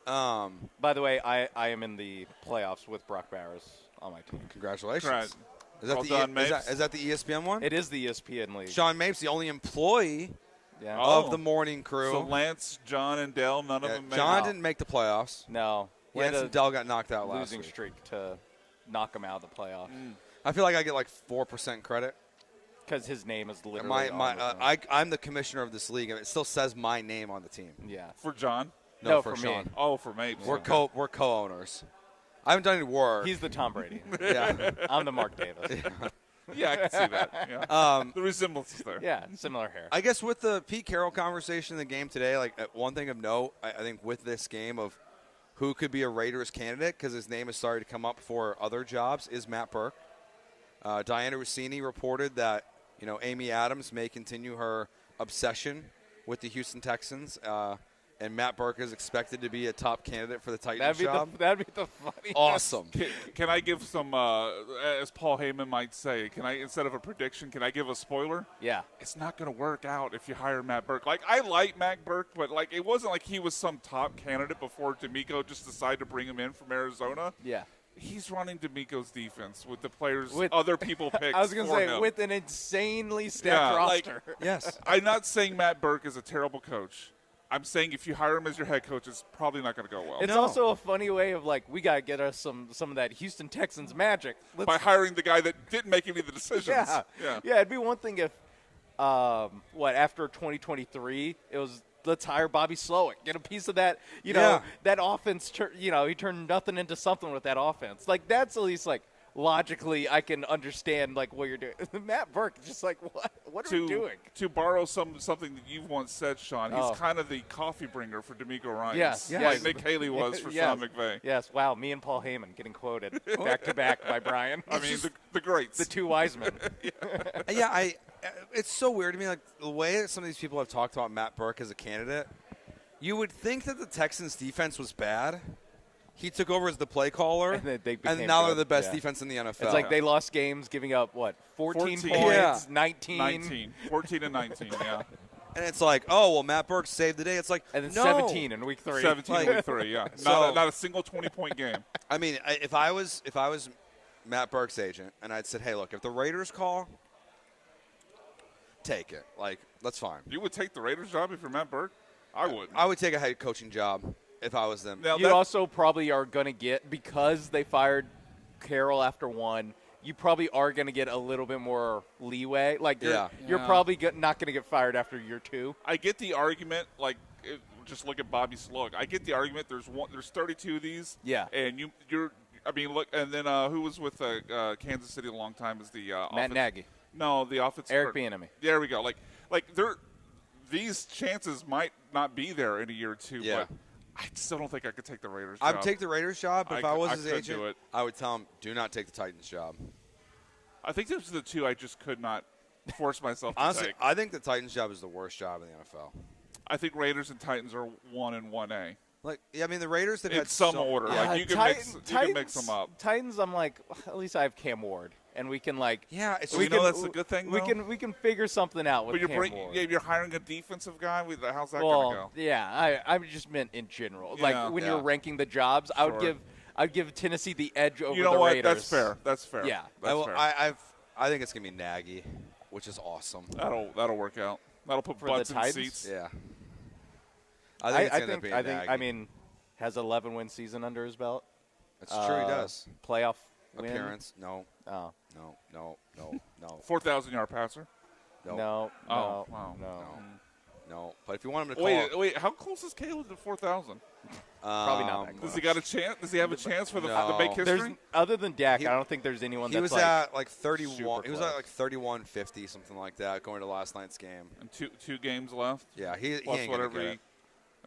By the way, I am in the playoffs with Brock Bowers on my team. Congratulations. Right. Is that, Well the, done, is, Mapes. that, is that the ESPN one? It is the ESPN league. Sean Mapes, the only employee of the morning crew. So Lance, John, and Dell, none of them made John it. didn't make the playoffs. No. Lance and Dell got knocked out last losing week. streak to knock him out of the playoffs. I feel like I get like 4% credit. Because his name is literally I'm the commissioner of this league, and it still says my name on the team. Yeah. For John? No, for for Sean. me. Oh, for Mapes. We're co-owners. I haven't done any work. He's the Tom Brady. Yeah. I'm the Mark Davis. Yeah, I can see that. Yeah. The resemblance is there. Yeah, similar hair. I guess with the Pete Carroll conversation in the game today, like one thing of note, I think with this game of who could be a Raiders candidate, because his name has started to come up for other jobs, is Matt Burke. Diana Rossini reported that Amy Adams may continue her obsession with the Houston Texans, and Matt Burke is expected to be a top candidate for the Titans job. That'd be the funniest. Awesome. Can I give some, as Paul Heyman might say, instead of a prediction, can I give a spoiler? Yeah. It's not going to work out if you hire Matt Burke. Like, I like Matt Burke, but, like, it wasn't like he was some top candidate before D'Amico just decided to bring him in from Arizona. Yeah. He's running D'Amico's defense with the players other people picked. I was going to say, him. with an insanely stacked roster. Yes. I'm not saying Matt Burke is a terrible coach. I'm saying if you hire him as your head coach, it's probably not going to go well. It's also a funny way of, like, we got to get us some of that Houston Texans magic. By hiring the guy that didn't make any of the decisions. Yeah, it'd be one thing if, after 2023, it was, let's hire Bobby Slowick, get a piece of that, that offense, he turned nothing into something with that offense. Like, that's at least, like, logically, I can understand, like, what you're doing. Matt Burke is just like, what are we doing? To borrow something that you've once said, Sean, he's kind of the coffee bringer for D'Amico Ryan. Yes. Like Nick Haley was for Sean McVay. Yes, wow, me and Paul Heyman getting quoted back-to-back by Brian. I mean, the greats. The two wise men. It's so weird to me, like, the way some of these people have talked about Matt Burke as a candidate. You would think that the Texans' defense was bad. He took over as the play caller, and now they're the best defense in the NFL. It's like they lost games giving up, 14 points, Yeah. 19? 14 and 19, yeah. And it's like, oh, well, Matt Burke saved the day. It's like, and then no. 17 in week 3. 17 in week 3, yeah. Not a single 20-point game. I mean, if I was Matt Burke's agent, and I'd said, hey, look, if the Raiders call, take it. Like, that's fine. You would take the Raiders job if you're Matt Burke? I would. I would take a head coaching job if I was them. Now, you also probably are going to get, because they fired Carroll after one, you probably are going to get a little bit more leeway. Like, you're probably not going to get fired after year 2. I get the argument, like, just look at Bobby Slowick. I get the argument. There's 32 of these. Yeah. And look, and then who was with Kansas City a long time is the Matt Nagy. No, the offensive. Eric Bieniemy. There we go. Like these chances might not be there in a year or two. Yeah. But I still don't think I could take the Raiders job. I'd take the Raiders job, but if I was his do agent, it. I would tell him, do not take the Titans job. I think those are the two I just could not force myself to Honestly, take. I think the Titans job is the worst job in the NFL. I think Raiders and Titans are 1 and 1A. Like, I mean, the Raiders have In had some order. Yeah. Like, you can mix them up. Titans, I'm like, at least I have Cam Ward. And we can, like, it's that's a good thing, though? We can figure something out with Cam Ward. You're hiring a defensive guy. How's that well, going to go? Yeah, I just meant in general. Yeah. Like, when you're ranking the jobs, Sure. I'd give Tennessee the edge over the Raiders. You know what? That's fair. Yeah. That's fair. I think it's going to be Nagy, which is awesome. That'll work out. That'll put For butts the in Titans? seats. Yeah. I think it's going to end up being I Nagy. mean, has 11-win season under his belt. That's true, he does. Playoff win? Appearance, no. Oh. No. 4,000-yard passer. No. Oh, wow. No. But if you want him to call. Wait. How close is Caleb to 4,000? Probably not that close. Does he got a chance? Does he have a chance for the make history? Other than Dak, I don't think there's anyone he that's was at like 31. super He was close. at like 31.50, something like that, going to last night's game. And two games left? Yeah, he Plus ain't going to get it.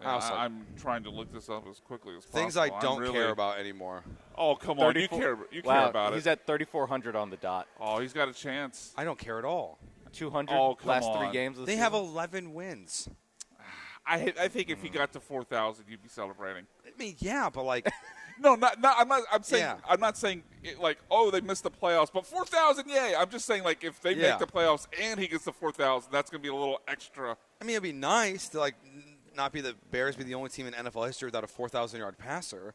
I'm trying to look this up as quickly as possible. Things I don't care about anymore. Oh, come on. You care about it. He's at 3,400 on the dot. Oh, he's got a chance. I don't care at all. 200 come last on. 3 games of the They season. have 11 wins. I think if he got to 4,000, you'd be celebrating. I mean, yeah, but like. No, not. I'm not. I'm saying. Yeah. I'm not saying like, oh, they missed the playoffs, but 4,000, yay! I'm just saying, like, if they make the playoffs and he gets to 4,000, that's going to be a little extra. I mean, it'd be nice to like not be the Bears be the only team in NFL history without a 4,000-yard passer,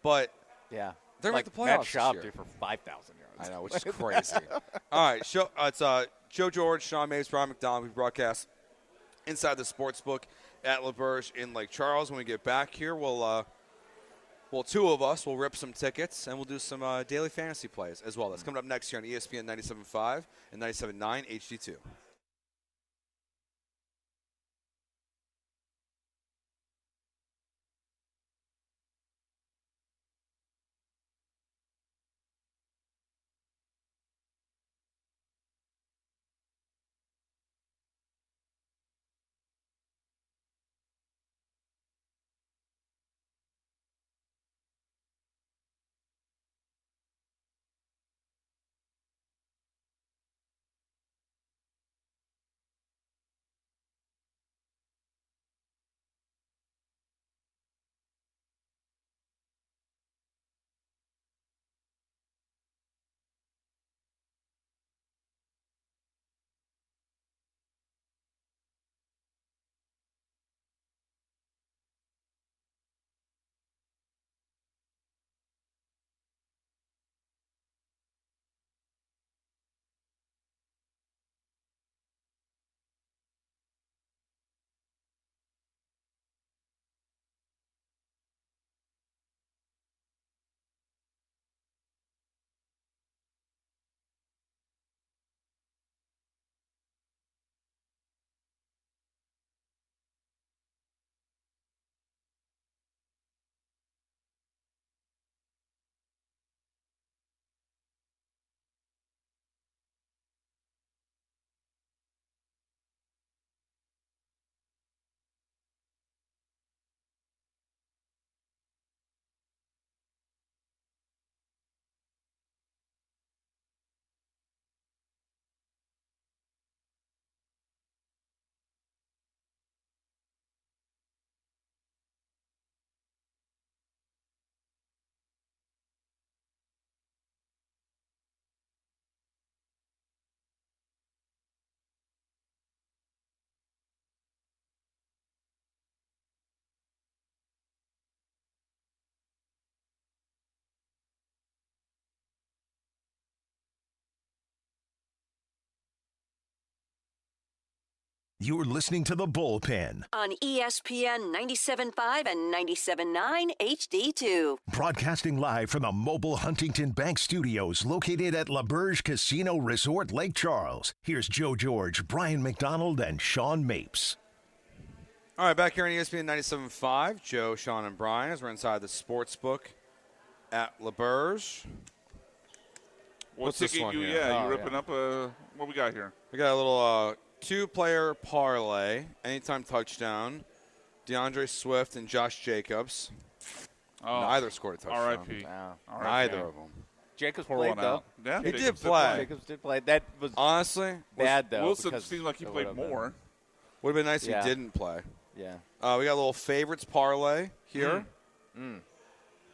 but yeah, they're like the playoffs Matt this Schaub year. did for 5,000 yards. I know, which is crazy. All right, it's Joe George, Sean Mapes, Brian McDonald. We broadcast inside the sportsbook at LaBerge in Lake Charles. When we get back here, we'll two of us will rip some tickets and we'll do some daily fantasy plays as well. That's coming up next here on ESPN 97.5 and 97.9 HD2. You're listening to The Bullpen on ESPN 97.5 and 97.9 HD2. Broadcasting live from the Mobile Huntington Bank Studios located at LaBerge Casino Resort Lake Charles. Here's Joe George, Brian McDonald, and Sean Mapes. All right, back here on ESPN 97.5, Joe, Sean, and Brian as we're inside the sports book at LaBerge. What's this one here? Yeah, you're ripping up what we got here? We got a little two-player parlay, anytime touchdown. DeAndre Swift and Josh Jacobs. Neither scored a touchdown. R.I.P. Wow. Neither of them. Jacobs played, though. Yeah, he did play. Jacobs did play. That was honestly bad, though. Wilson seemed like he played more. Would have been nice if he didn't play. Yeah. We got a little favorites parlay here.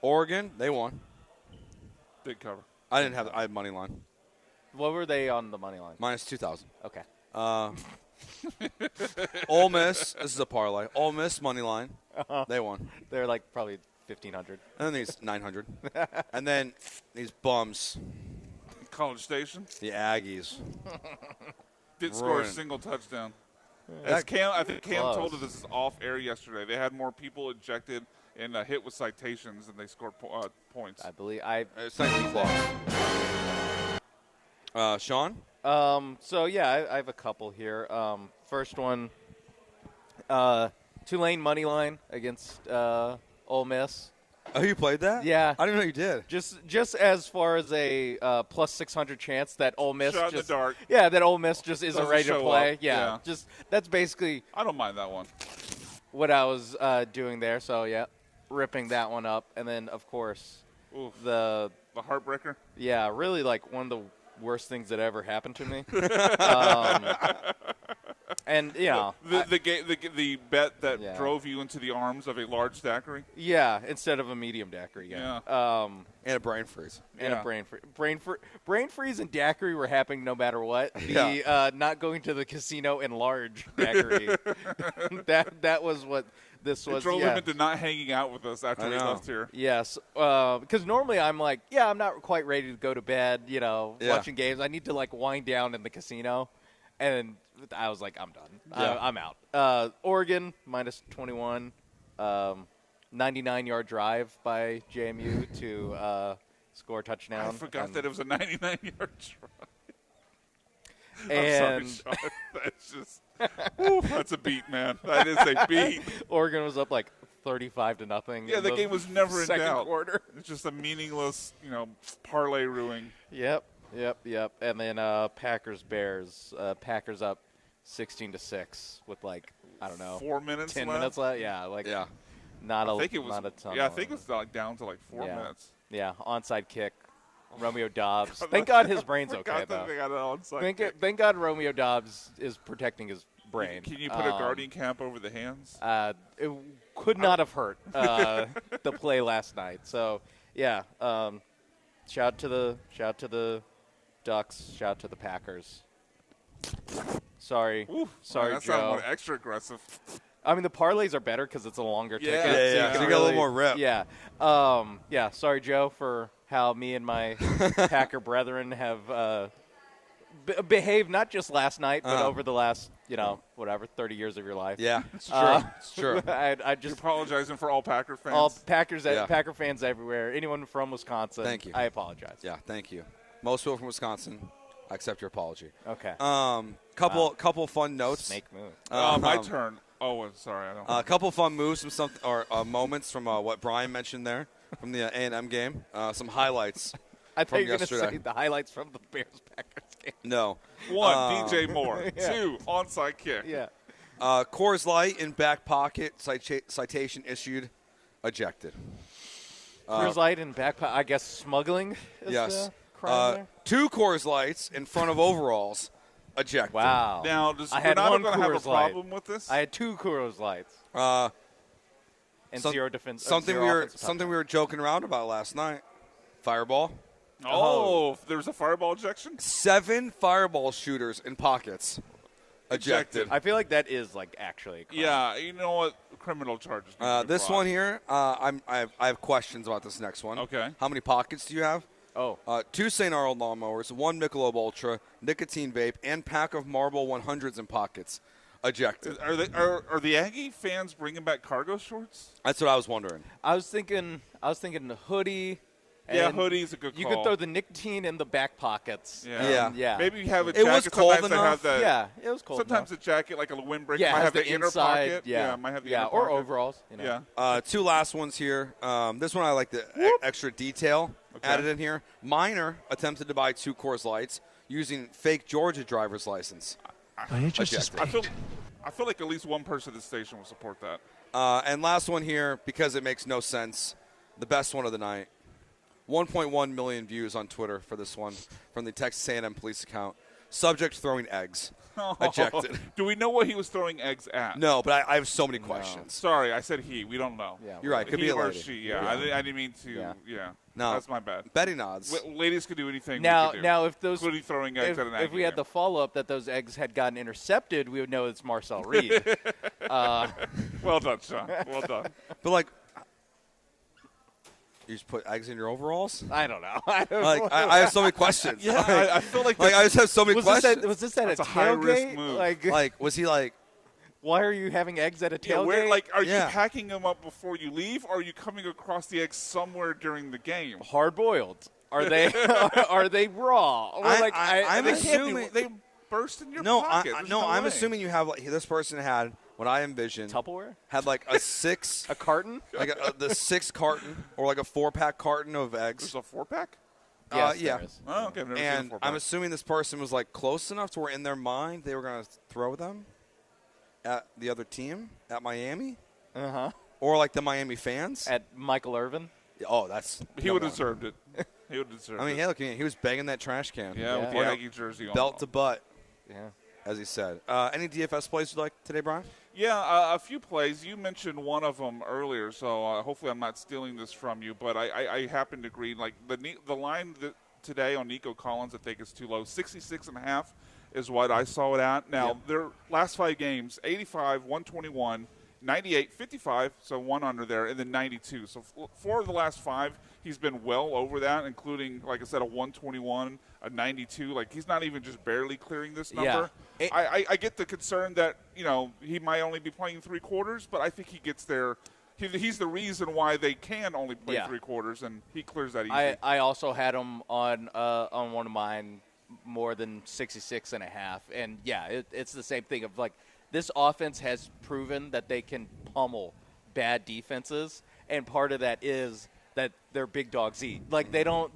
Oregon, they won. Big cover. I had money line. What were they on the money line? Minus 2,000. Okay. Ole Miss, this is a parlay. Ole Miss money line. They won. They're like probably 1,500. And then these 900. And then these bums. College Station. The Aggies. Didn't score a single touchdown. I think Cam told us this is off air yesterday. They had more people ejected and hit with citations than they scored points. I believe It's not Sean? So, yeah, I have a couple here. First one, Tulane money line against Ole Miss. Oh, you played that? Yeah. I didn't know you did. Just as far as a plus 600 chance that Ole Miss Shot in the dark. Yeah, that Ole Miss just isn't ready to play. Yeah. Just that's basically I don't mind that one. what I was doing there. So, yeah, ripping that one up. And then, of course, the heartbreaker? Yeah, really like one of the worst things that ever happened to me. And, you know. The bet that drove you into the arms of a large daiquiri? Yeah, instead of a medium daiquiri. Yeah. And a brain freeze. And a brain freeze. Brain freeze and daiquiri were happening no matter what. The not going to the casino and large daiquiri. that was what this was. It drove him into not hanging out with us after we left here. Yes. Because normally I'm like, I'm not quite ready to go to bed, watching games. I need to, like, wind down in the casino. And I was like, I'm done. I'm out. Oregon, minus 21. 99-yard drive by JMU to score a touchdown. I forgot that it was a 99-yard drive. And I'm sorry, Sean. That's just that's a beat, man. That is a beat. Oregon was up like 35-0. Yeah, the game was never in doubt. Second quarter. It's just a meaningless, parlay ruin. Yep. And then Packers-Bears. Packers up 16-6 with, like, I don't know, 4 minutes 10 left? minutes left. Yeah, not a ton. Yeah, I think it was like down to like 4 minutes. Yeah, onside kick. Romeo Dobbs. Thank God his brain's okay, though. They got an onside kick. Thank God Romeo Dobbs is protecting his brain. Can you put a guardian cap over the hands? It could not have hurt the play last night. So, yeah, shout to the Ducks. Shout to the Packers. Sorry, Joe. That sounded extra aggressive. I mean, the parlays are better because it's a longer ticket. Yeah. So you got a little more rep. Yeah. Sorry, Joe, for how me and my Packer brethren have behaved not just last night, but over the last, 30 years of your life. Yeah, it's true. It's true. I just You're apologizing for all Packer fans. All Packer fans everywhere. Anyone from Wisconsin. Thank you. I apologize. Yeah, thank you. Most people from Wisconsin. I accept your apology. Okay. Couple fun notes. Snake move. My turn. Oh, sorry. I don't. A couple fun moves moments from what Brian mentioned there from the A&M game. Some highlights. I thought from you were going to yesterday. say the highlights from the Bears-Packers game. No. 1, DJ Moore. 2, onside kick. Yeah. Coors Light in back pocket. Citation issued. Ejected. Coors Light in back pocket. I guess smuggling is the crime there? 2 Coors Lights in front of overalls. Ejected. Wow. Now, I had one going to have a Coors Light. problem with this? I had 2 Coors Lights. And zero defense. Something we were joking around about last night. Fireball. Oh, there's a fireball ejection? 7 fireball shooters in pockets. Ejected. I feel like that is like actually a crime. Yeah, you know what? Criminal charges. This one here, I have questions about this next one. Okay. How many pockets do you have? 2 St. Arnold lawnmowers, 1 Michelob Ultra, nicotine vape, and pack of Marlboro 100s in pockets. ejected. Are the Aggie fans bringing back cargo shorts? That's what I was wondering. I was thinking the hoodie. Yeah, hoodie's a good call. You could throw the nicotine in the back pockets. Yeah. Maybe you have a jacket. It was cold enough. It was cold sometimes enough. a jacket, like a windbreaker, might have the inner inside, pocket. Might have the inner or pocket. overalls. You know. Yeah. Two last ones here. This one I like the extra detail added in here. Minor attempted to buy 2 Coors Lights using fake Georgia driver's license. I feel like at least one person at the station will support that. And last one here, because it makes no sense, the best one of the night. 1.1 million views on Twitter for this one from the Texas A&M police account. Subject throwing eggs. Ejected. Do we know what he was throwing eggs at? No, but I have so many questions. Sorry, I said he. We don't know. Yeah, You're right. Could he be a or lady. she. Yeah, I didn't mean to. Yeah. No, that's my bad. Betty nods. Ladies could do anything. Now, we could do, now, if those, including throwing eggs at an if we had the follow-up that those eggs had gotten intercepted, we would know it's Marcel Reed. Well done, Sean. Well done. But like, you just put eggs in your overalls? I don't know. I have so many questions. Yeah, I feel like I just have so many questions. Was this at That's a a high-risk tailgate? move. Like, was he like? Why are you having eggs at a tailgate? Are you Yeah. packing them up before you leave, or are you coming across the eggs somewhere during the game? Hard boiled. Are they? Are they raw? Or I'm They assuming can't be, they burst in your no. pocket. There's no I'm way. assuming you have like this person had what I envisioned Tupperware? had like a 6 A carton? like the 6 carton or like a 4-pack carton of eggs. There's a 4-pack? Yes, yeah. there is. Oh, okay. I've never seen a And 4-pack. I'm assuming this person was like close enough to where in their mind they were going to throw them at the other team at Miami, or like the Miami fans. At Michael Irvin? Oh, that's He would have deserved it. He would have deserved it. I mean, hey, look at him. He was banging that trash can. Yeah, with the Or no, Aggie jersey on. belt to butt, Yeah. as he said. Any DFS plays you like today, Brian? Yeah, a few plays. You mentioned one of them earlier, so hopefully I'm not stealing this from you. But I happen to agree. Like the line today on Nico Collins, I think is too low. 66.5 is what I saw it at. Now their last 5 games: 85, 121, 98, 55, so one under there, and then 92. So 4 of the last 5, he's been well over that, including, like I said, a 121, a 92. Like, he's not even just barely clearing this number. Yeah. I get the concern that, he might only be playing 3 quarters, but I think he gets there. He's the reason why they can only play 3 quarters, and he clears that easy. I also had him on one of mine more than 66.5. And, yeah, it's the same thing of, like, this offense has proven that they can pummel bad defenses, and part of that is that their big dogs eat. Like they don't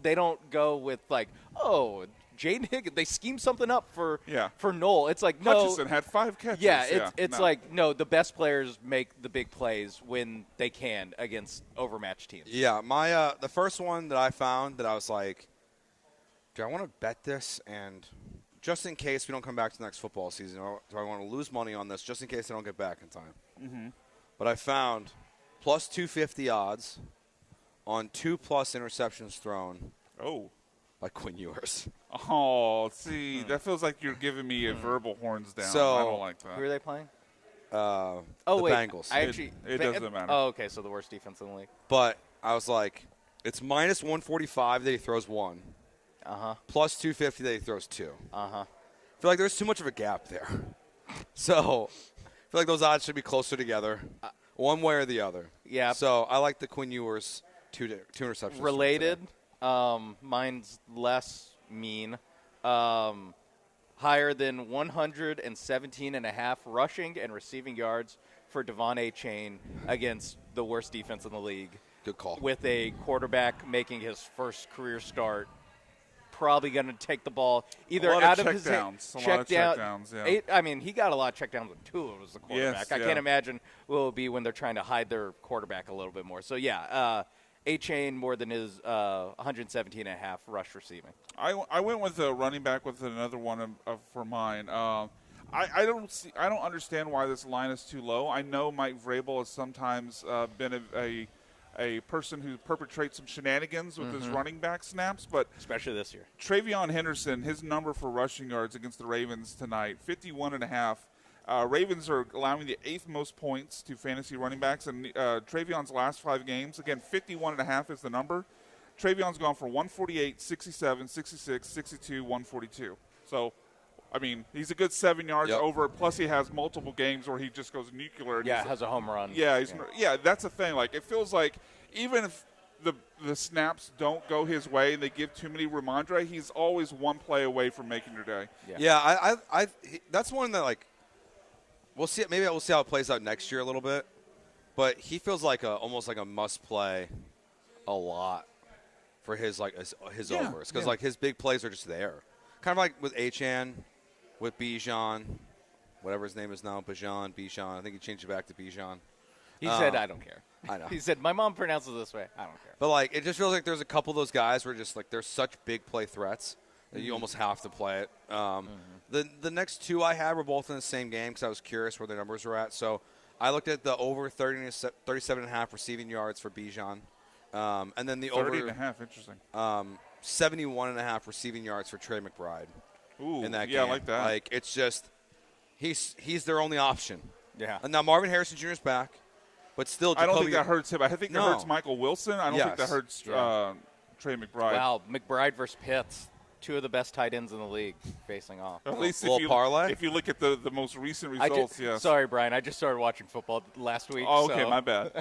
go with like, oh, Jaden Higgins. They scheme something up for Noel. It's like no. Hutchinson had 5 catches. Yeah, it's like no. The best players make the big plays when they can against overmatched teams. Yeah, my the first one that I found that I was like, do I want to bet this and just in case we don't come back to the next football season, or do I want to lose money on this just in case I don't get back in time? Mm-hmm. But I found plus 250 odds on 2+ interceptions thrown. Oh. By Quinn Ewers. Oh, see, that feels like you're giving me a verbal horns down. So, I don't like that. Who are they playing? The wait, Bengals. It doesn't matter. Oh, okay, so the worst defense in the league. But I was like, it's minus 145 that he throws 1. Plus 250 that he throws 2. I feel like there's too much of a gap there. So I feel like those odds should be closer together, one way or the other. Yeah. So I like the Quinn Ewers two interceptions. Related. Mine's less mean. Higher than 117.5 rushing and receiving yards for Devon A. Chain against the worst defense in the league. Good call. With a quarterback making his first career start, probably going to take the ball either out of his checkdowns. Yeah. I mean, he got a lot of checkdowns with Tua was the quarterback. Yes, I can't imagine what it will be when they're trying to hide their quarterback a little bit more. So yeah, A-Chain more than his 117.5 rush receiving. I went with a running back with another one for mine. I don't understand why this line is too low. I know Mike Vrabel has sometimes been a person who perpetrates some shenanigans with his running back snaps, but especially this year. Travion Henderson, his number for rushing yards against the Ravens tonight, 51.5. Ravens are allowing the 8th most points to fantasy running backs, and Travion's last 5 games, again, 51.5 is the number. Travion's gone for 148, 67, 66, 62, 142. So I mean, he's a good 7 yards over. Plus, he has multiple games where he just goes nuclear. And has a home run. Yeah, that's the thing. Like, it feels like even if the snaps don't go his way and they give too many Ramondre, he's always one play away from making your day. I that's one that, like, we'll see. Maybe we'll see how it plays out next year a little bit. But he feels like almost like a must play a lot for his overs because like his big plays are just there. Kind of like with Achan, with Bijan, whatever his name is now, Bijan. I think he changed it back to Bijan. He said, "I don't care." I know. He said, "My mom pronounces it this way. I don't care." But like, it just feels like there's a couple of those guys where just like they're such big play threats that you almost have to play it. The next two I had were both in the same game because I was curious where the numbers were at. So I looked at the over 37.5 receiving yards for Bijan, and then the 30.5. Interesting. 71.5 receiving yards for Trey McBride. Ooh, in that yeah, game. I like that. Like, it's just he's their only option. Yeah. And now Marvin Harrison Jr. is back, but still, I don't think that hurts him. I think that hurts Michael Wilson. I don't think that hurts Trey McBride. Wow, McBride versus Pitts. Two of the best tight ends in the league facing off. At least parlay? If you look at the most recent results, yes. Sorry, Brian. I just started watching football last week. Oh, okay, my bad.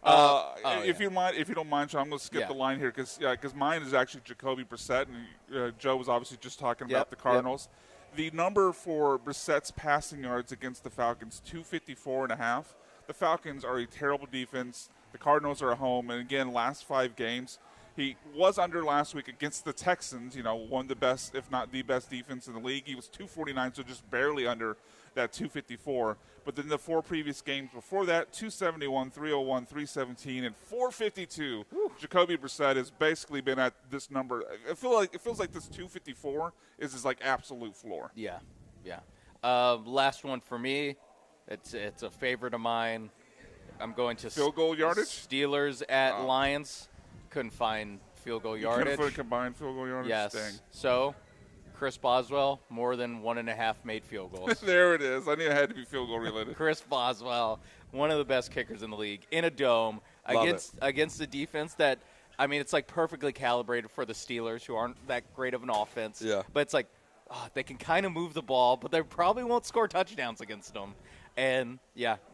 If you don't mind, Sean, I'm going to skip the line here because mine is actually Jacoby Brissett, and Joe was obviously just talking about the Cardinals. The number for Brissett's passing yards against the Falcons, 254.5. The Falcons are a terrible defense. The Cardinals are at home, and again, last 5 games. He was under last week against the Texans, one of the best, if not the best defense in the league. He was 249, so just barely under that 254. But then the 4 previous games before that, 271, 301, 317, and 452. Whew. Jacoby Brissett has basically been at this number. It feels like this 254 is his like absolute floor. Yeah. Last one for me. It's a favorite of mine. I'm going to field goal yardage. Steelers at Lions. Couldn't find field goal yardage. Couldn't find combined field goal yardage? Yes. Dang. So, Chris Boswell, more than 1.5 made field goals. There it is. I knew it had to be field goal related. Chris Boswell, one of the best kickers in the league, in a dome, against the defense that, I mean, it's like perfectly calibrated for the Steelers, who aren't that great of an offense. Yeah. But it's like, they can kind of move the ball, but they probably won't score touchdowns against them. And,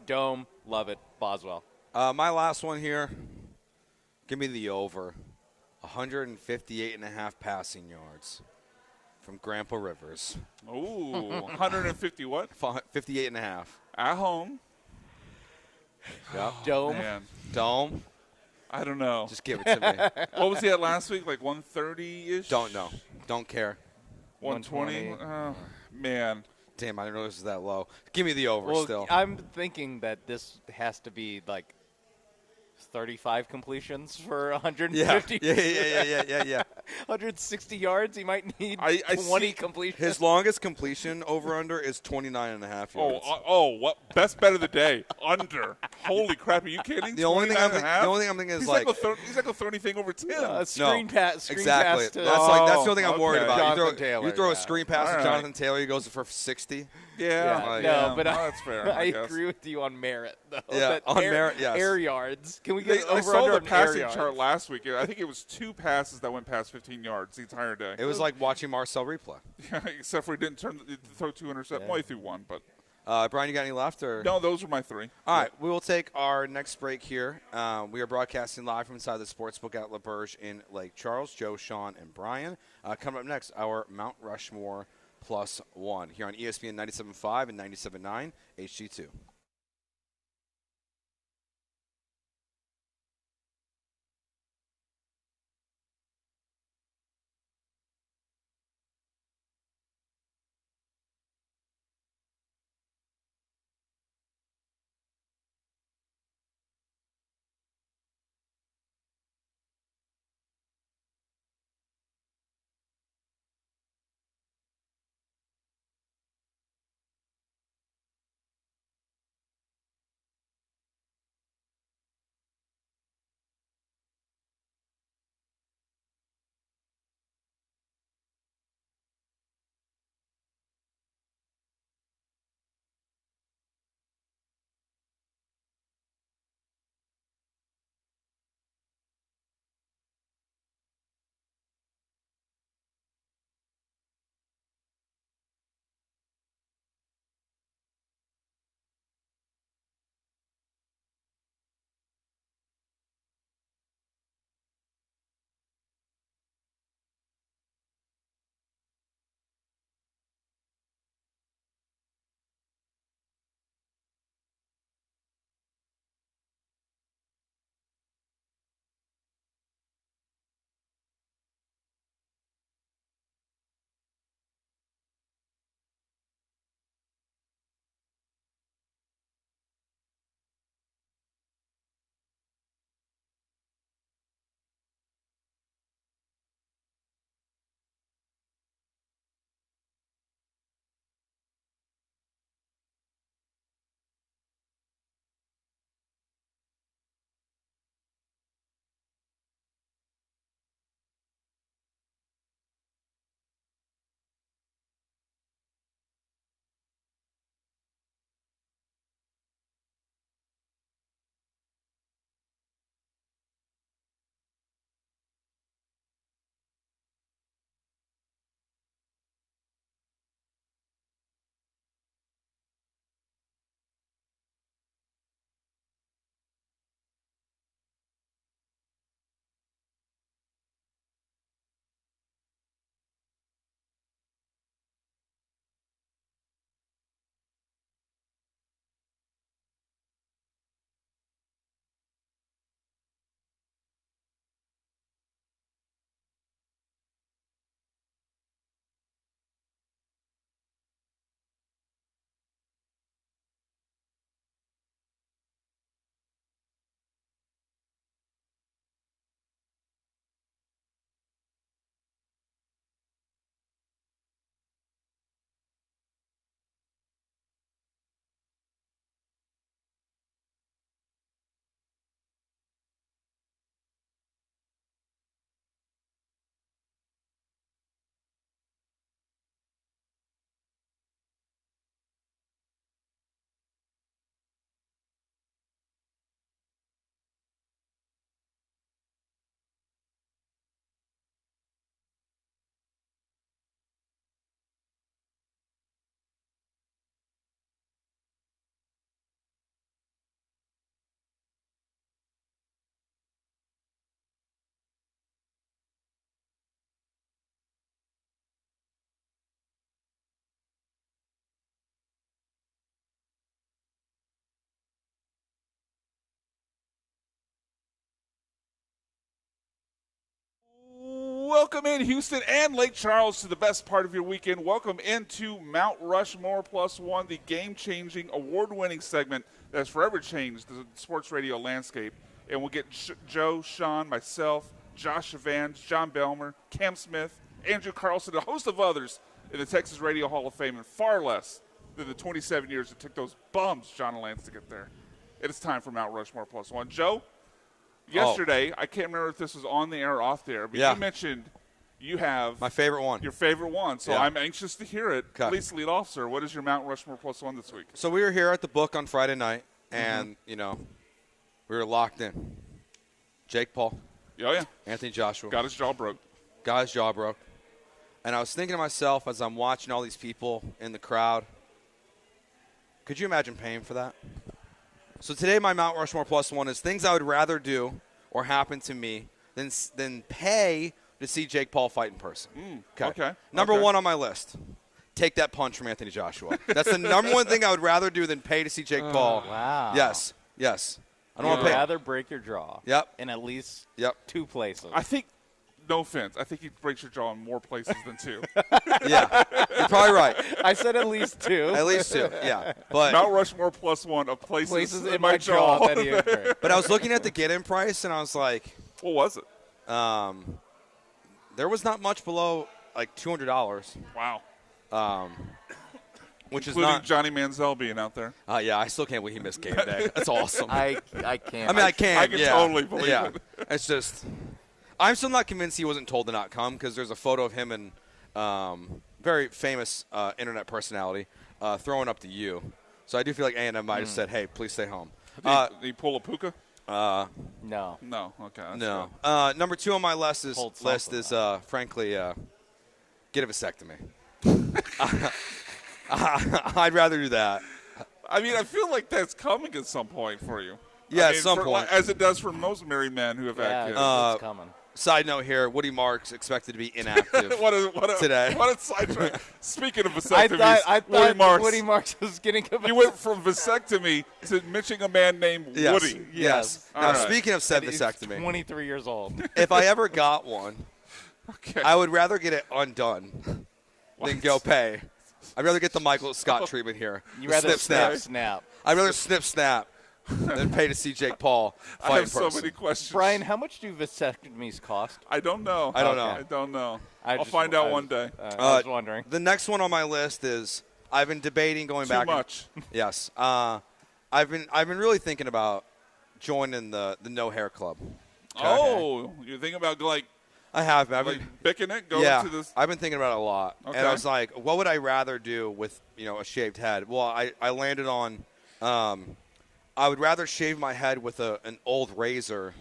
dome, love it, Boswell. My last one here. Give me the over. 158.5 passing yards from Grandpa Rivers. Ooh, 150 what? 58.5. At home. Yeah. Dome. Man. Dome. I don't know. Just give it to me. What was he at last week? Like 130-ish? Don't know. Don't care. 120? Oh, man. Damn, I didn't know this was that low. Give me the over still. I'm thinking that this has to be like 35 completions for 150. Yeah. 160 yards. He might need I 20 completions. His longest completion over-under is 29.5 yards. What? Best bet of the day. Under. Holy crap, are you kidding? The only thing I'm thinking is he's like he's not going to throw anything over Tim. Screen pass. Exactly. Pass to, that's the only thing I'm worried about. Jonathan Taylor, you throw a screen pass to Jonathan Taylor, he goes for 60. That's fair. I agree with you on merit, though. Yeah, on merit, yes. Air yards. Can we get I over saw under the passing air chart yards? last week. I think it was 2 passes that went past 15 yards the entire day. It was like watching Marcel replay. Except for he didn't throw 2 interceptions. Well, he threw 1, but. Brian, you got any left? Or? No, those were my 3. All right, we will take our next break here. We are broadcasting live from inside the Sportsbook at LaBerge in Lake Charles. Joe, Sean, and Brian. Coming up next, our Mount Rushmore Plus One here on ESPN 97.5 and 97.9 HD2. welcome in Houston and Lake Charles to the best part of your weekend. Welcome into Mount Rushmore Plus One, the game-changing, award-winning segment that has forever changed the sports radio landscape. And we'll get Joe, Sean, myself, Josh Evans, John Belmer, Cam Smith, Andrew Carlson, and a host of others in the Texas Radio Hall of Fame in far less than the 27 years it took those bums, John and Lance, to get there. It is time for Mount Rushmore Plus One. Joe, yesterday, I can't remember if this was on the air or off the air, but you mentioned you have my favorite one. Your favorite one. So I'm anxious to hear it. Okay. Please lead off, sir. What is your Mount Rushmore Plus One this week? So we were here at the book on Friday night, and, we were locked in. Jake Paul. Oh, yeah. Anthony Joshua. Got his jaw broke. And I was thinking to myself as I'm watching all these people in the crowd, could you imagine paying for that? So today my Mount Rushmore Plus One is things I would rather do or happen to me than pay to see Jake Paul fight in person. Okay. Number one on my list, take that punch from Anthony Joshua. That's the number one thing I would rather do than pay to see Jake Paul. Wow. Yes. I don't want to pay. Rather break your jaw. Yep. In at least 2 places. I think, no offense, I think he breaks your jaw in more places than 2. Yeah. You're probably right. I said at least 2. At least 2, yeah. But Mount Rushmore Plus One of places in my jaw. That he would break. But I was looking at the get-in price, and I was like, what was it? There was not much below, like, $200. Wow. Which Including is not Johnny Manziel being out there. Yeah, I still can't believe he missed game day. That's awesome. I can't. I mean, I can. I can totally believe it. It's just, I'm still not convinced he wasn't told to not come because there's a photo of him and very famous internet personality throwing up the U. So I do feel like A&M might have said, "Hey, please stay home." Did he pull a puka? No. No. Okay. No. Number 2 on my list is frankly, get a vasectomy. I'd rather do that. I mean, I feel like that's coming at some point for you. Yeah, at some point. As it does for most married men who have had kids. It's coming. Side note here, Woody Marks expected to be inactive today. What a sidetrack. Speaking of vasectomies, I thought Woody Marks was getting a vasectomy. You went from vasectomy to mentioning a man named Woody. Yes. Now, speaking of said vasectomy. 23 years old. If I ever got one, I would rather get it undone than go pay. I'd rather get the Michael Scott treatment here. You rather snap. I'd rather snap than pay to see Jake Paul fight I have in person. so many questions. Brian, how much do vasectomies cost? I don't know. I don't know. I'll find out one day. I was wondering. The next one on my list is I've been debating going back. Too much. Yes. I've been really thinking about joining the No Hair Club. Okay. Oh, you're thinking about I have. I've been picking it. Going to this. I've been thinking about it a lot, and I was like, what would I rather do with a shaved head? Well, I landed on. I would rather shave my head with an old razor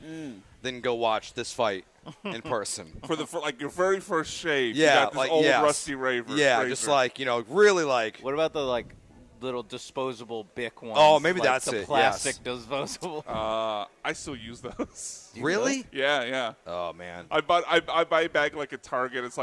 than go watch this fight in person. For your very first shave. Yeah, you got this old rusty razor. Yeah, just really like. What about the little disposable Bic ones? Oh, maybe that's the it. Plastic disposable. I still use those. Really? Yeah. Oh man. I buy a bag at Target. It's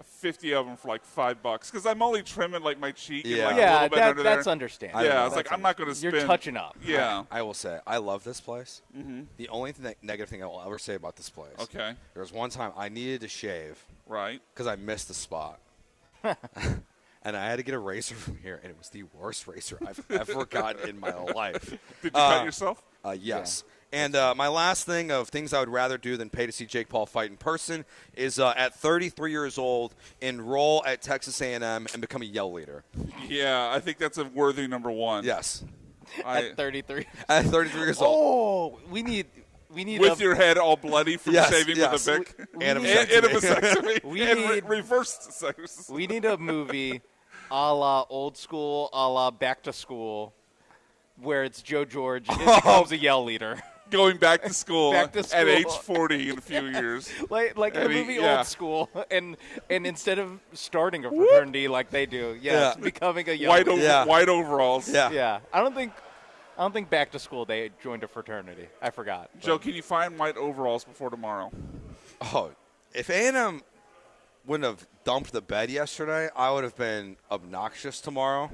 50 of them for $5 because I'm only trimming my cheek. Yeah. And, a little bit under that's there. understandable. Yeah, it's I'm not going to spend. You're touching up. Yeah. I will say I love this place. Mm-hmm. The only negative thing I will ever say about this place. Okay. There was one time I needed to shave. Right. Because I missed the spot. And I had to get a razor from here, and it was the worst razor I've ever gotten in my life. Did you cut yourself? Yes. Yeah. And my last thing of things I would rather do than pay to see Jake Paul fight in person is at 33 years old, enroll at Texas A&M and become a yell leader. Yeah, I think that's a worthy number 1. Yes. At 33? At 33 years old. Oh, we need with your head all bloody from shaving with a Bic and a vasectomy. Reverse vasectomy. We need a movie a la Old School, a la Back to School, where it's Joe George becomes a yell leader. Going back to school, at age 40 in a few years. like in the movie Old School, and instead of starting a fraternity like they do, becoming a yell leader. White overalls. Yeah. I don't think Back to School they joined a fraternity. I forgot. Joe, can you find white overalls before tomorrow? Oh, if A&M wouldn't have dumped the bed yesterday, I would have been obnoxious tomorrow.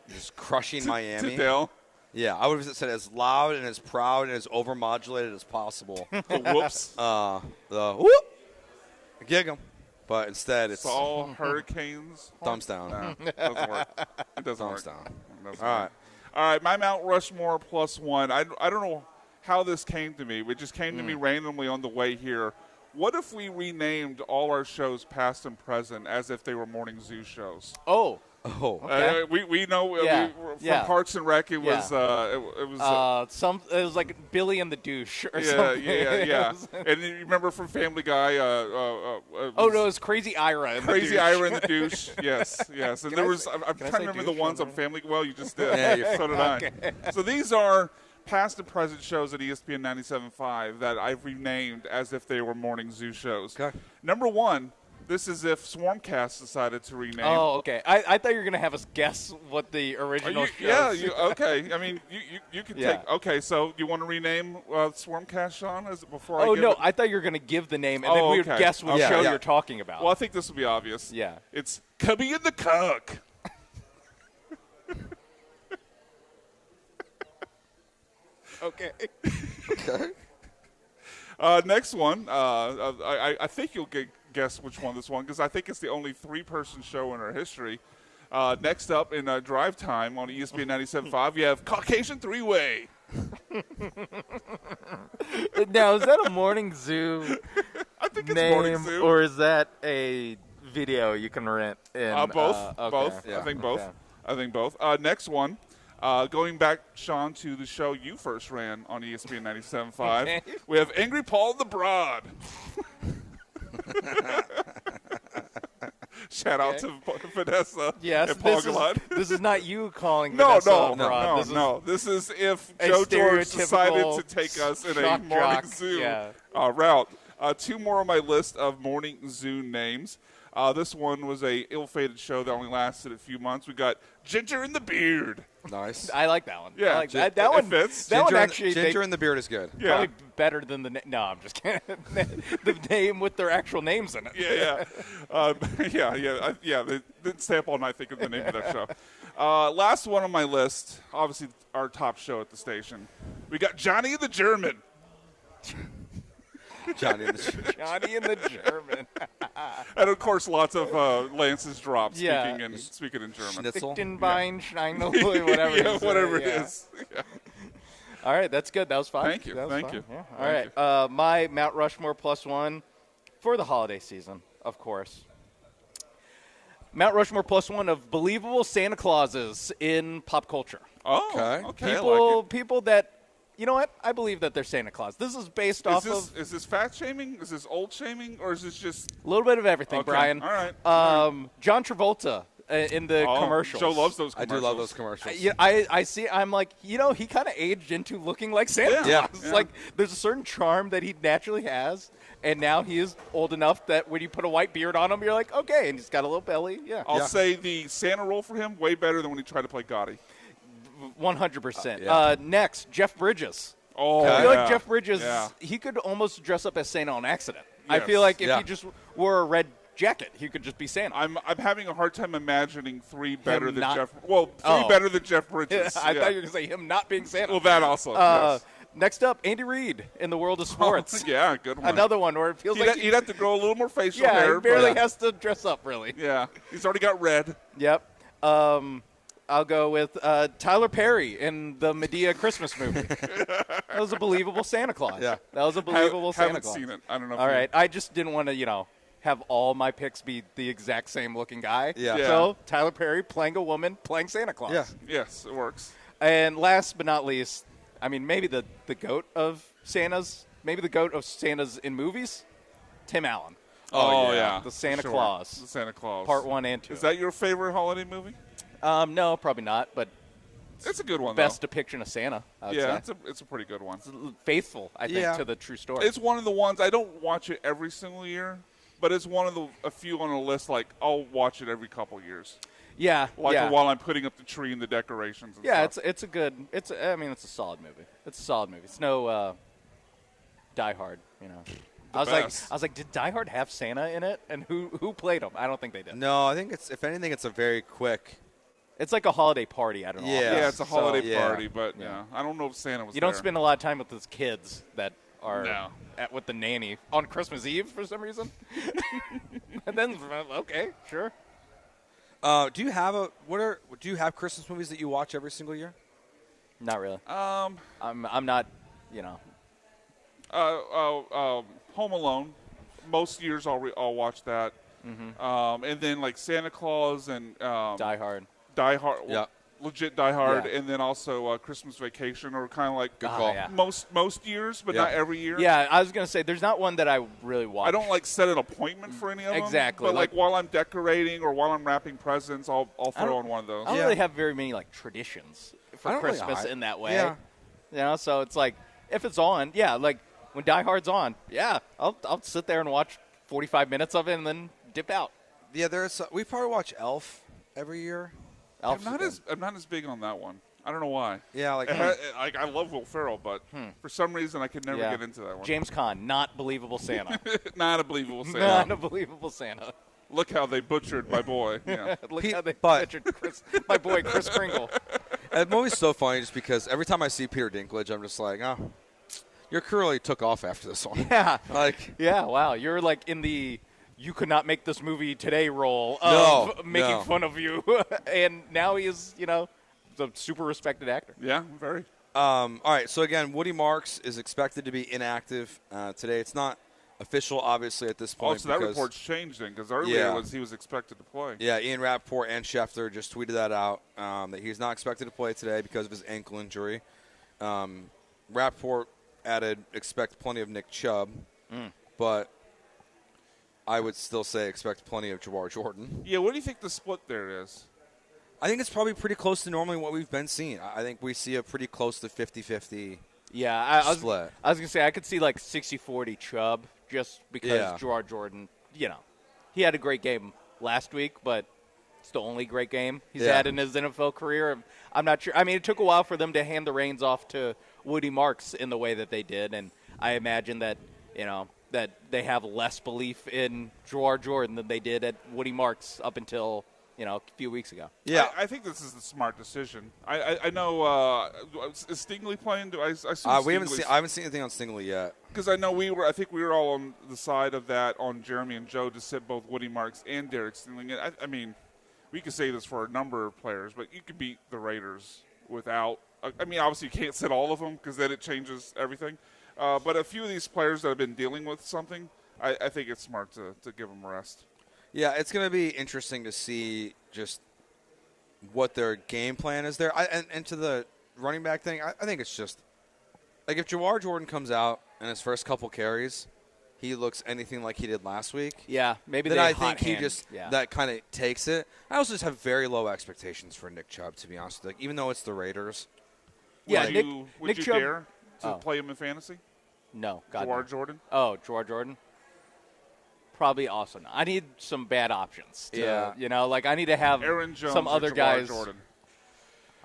Just crushing Miami. To Dale? Yeah, I would have said as loud and as proud and as overmodulated as possible. The whoops. The whoop. gig them. But instead, it's all hurricanes. thumbs down. No, it doesn't work. It doesn't Thumbs work. down. It doesn't All work. right. All right, my Mount Rushmore +1. I don't know how this came to me. It just came to me randomly on the way here. What if we renamed all our shows past and present as if they were morning zoo shows? Oh. Okay. We know from Parks and Rec it was it was like Billy and the Douche or something. Yeah. And you remember from Family Guy? It was Crazy Ira and Crazy the Douche. Ira and the Douche. Yes. And there was I'm trying to remember the ones on Family. Well, you just did. So did I. Okay. So these are past and present shows at ESPN 97.5 that I've renamed as if they were morning zoo shows. Okay. Number 1. This is if Swarmcast decided to rename. Oh, okay. I thought you were going to have us guess what the original show is. Yeah, okay. I mean, you can take. Okay, so you want to rename Swarmcast, Sean? Before I thought you were going to give the name, and then we would guess what show you're talking about. Well, I think this will be obvious. Yeah. It's Cubby and the Cook. Okay. Next one. I think you'll guess which one this one, because I think it's the only 3-person show in our history. Next up in Drive Time on ESPN 97.5, you have Caucasian Three-Way. Now, is that a morning zoo I think it's name, morning zoo. or is that a video you can rent? Both. Okay. Both. Yeah. I think both. Okay. I think both. Next one. Going back, Sean, to the show you first ran on ESPN 97.5, Okay. we have Angry Paul the Broad. Shout out to Vanessa Yes, and Paul Gallad. this is not you calling No. This is This is if a Joe George decided stereotypical to take us in a shock morning jock, zoo yeah. route. 2 more on my list of morning zoo names. This one was a ill-fated show that only lasted a few months. We got Ginger and the Beard. Nice. I like that one. Yeah, I like that. That one fits. That one Ginger actually. Ginger and the Beard is good. Yeah. Probably better than the no. I'm just kidding. The name with their actual names in it. Yeah. They didn't stay up all night thinking of the name of that show. Last one on my list, obviously our top show at the station. We got Johnny the German. Johnny and the Johnny and the German. And of course, lots of Lance's drops Yeah. speaking in German. Schnitzel. Lichtenbein, Schneinel, whatever. Yeah, it is. whatever it Yeah. is. Yeah. All right, that's good. That was fun. Thank you. That was Thank fun. you. Yeah. Thank All right, my Mount Rushmore +1 for the holiday season, of course. Mount Rushmore +1 of believable Santa Clauses in pop culture. Oh, Okay. I like it. People that, you know what? I believe that they're Santa Claus. This is based off of Is this fat shaming? Is this old shaming? Or is this just a little bit of everything, Okay, Brian. all right. John Travolta in the commercials. Joe loves those I commercials. do love those commercials. Yeah, I see. I'm like, he kind of aged into looking like Santa Yeah. Claus. Yeah. Like, there's a certain charm that he naturally has, and now he is old enough that when you put a white beard on him, you're like, okay, and he's got a little belly. Yeah, I'll say the Santa role for him way better than when he tried to play Gotti. 100%. Yeah. Next, Jeff Bridges. Oh, I feel yeah. like Jeff Bridges, Yeah. he could almost dress up as Santa on accident. I Yes. feel like if Yeah. he just wore a red jacket, he could just be Santa. I'm having a hard time imagining 3 better than not- Jeff. Well, 3 Oh. better than Jeff Bridges. I Yeah. thought you were going to say him not being Santa. Well, that also. Yes. Next up, Andy Reid in the world of sports. Yeah, good one. Another one where it feels like He'd have to grow a little more facial yeah, hair. he barely but- has to dress up, really. Yeah, he's already got red. Yep. I'll go with Tyler Perry in the Medea Christmas movie. That was a believable Santa Claus. Yeah. That was a believable Santa Haven't Claus. seen it. I don't know. All right. I just didn't want to, have all my picks be the exact same looking guy. Yeah. Yeah. So Tyler Perry playing a woman playing Santa Claus. Yeah. Yes, it works. And last but not least, I mean, maybe the goat of Santas, in movies, Tim Allen. Oh, yeah. The Santa Sure. Claus. The Santa Claus. Part 1 and 2. Is that your favorite holiday movie? No, probably not, but It's a good one, best though. depiction of Santa, I would Yeah, say. it's a pretty good one. Faithful, I think, Yeah. to the true story. It's one of the ones I don't watch it every single year, but it's one of a few on the list. Like I'll watch it every couple years, yeah, yeah. while I'm putting up the tree and the decorations. And Yeah, stuff. it's a good. It's a solid movie. It's a solid movie. It's no Die Hard, I was best. like, did Die Hard have Santa in it? And who played him? I don't think they did. No, I think if anything, it's a very quick. It's like a holiday party. I don't know. Yeah. Yeah, it's a holiday yeah. party, but yeah, I don't know if Santa was. You don't there. spend a lot of time with those kids that or with the nanny on Christmas Eve for some reason. And then, okay, sure. Do you have Christmas movies that you watch every single year? Not really. I'm not, Home Alone. Most years I'll watch that. Mm-hmm. And then like Santa Claus and Die Hard. Yeah. Legit Die Hard, and then also Christmas Vacation, or kind of like most years, but not every year. Yeah, I was gonna say there's not one that I really watch. I don't like set an appointment for any of them. Exactly, but like while I'm decorating or while I'm wrapping presents, I'll throw on one of those. I don't really have very many like traditions for Christmas in that way. Yeah. So it's like if it's on, like when Die Hard's on, I'll sit there and watch 45 minutes of it and then dip out. Yeah, we probably watch Elf every year. I'm not as big on that one. I don't know why. Yeah, I love Will Ferrell, but for some reason I could never get into that one. James Caan, not believable Santa. Not a believable Santa. Not a believable Santa. Look how they butchered my boy. Yeah. Look how they butchered my boy Chris Kringle. And the movie's so funny just because every time I see Peter Dinklage, I'm just like, oh, your career really took off after this one. Yeah. Yeah, wow. You're like in the you could not make this movie today role of making fun of you. And now he is, a super respected actor. Yeah, very. All right, so again, Woody Marks is expected to be inactive today. It's not official, obviously, at this point. So that report's changed then, because earlier he was expected to play. Yeah, Ian Rappaport and Schefter just tweeted that out, that he's not expected to play today because of his ankle injury. Rappaport added, expect plenty of Nick Chubb, but I would still say expect plenty of Jawar Jordan. Yeah, what do you think the split there is? I think it's probably pretty close to normally what we've been seeing. I think we see a pretty close to 50-50 split. I was going to say I could see like 60-40 Chubb just because Jawar Jordan, he had a great game last week, but it's the only great game he's had in his NFL career. I'm not sure. I mean, it took a while for them to hand the reins off to Woody Marks in the way that they did, and I imagine that, that they have less belief in Jawar Jordan than they did at Woody Marks up until, a few weeks ago. Yeah, I think this is the smart decision. I know. Is Stingley playing? I haven't seen anything on Stingley yet. Because I know I think we were all on the side of that on Jeremy and Joe to sit both Woody Marks and Derek Stingley. I mean, we could say this for a number of players, but you could beat the Raiders without. I mean, obviously you can't sit all of them because then it changes everything. But a few of these players that have been dealing with something, I think it's smart to give them a rest. Yeah, it's going to be interesting to see just what their game plan is there. And to the running back thing, I think it's just like if Jawar Jordan comes out in his first couple carries, he looks anything like he did last week. Yeah, maybe then I think he just that kind of takes it. I also just have very low expectations for Nick Chubb, to be honest with you, even though it's the Raiders. Yeah, would you dare to play him in fantasy? No, Jawar Jordan. Oh, Jawar Jordan. Probably Austin. I need some bad options. I need to have Aaron Jones some other guys. Jordan.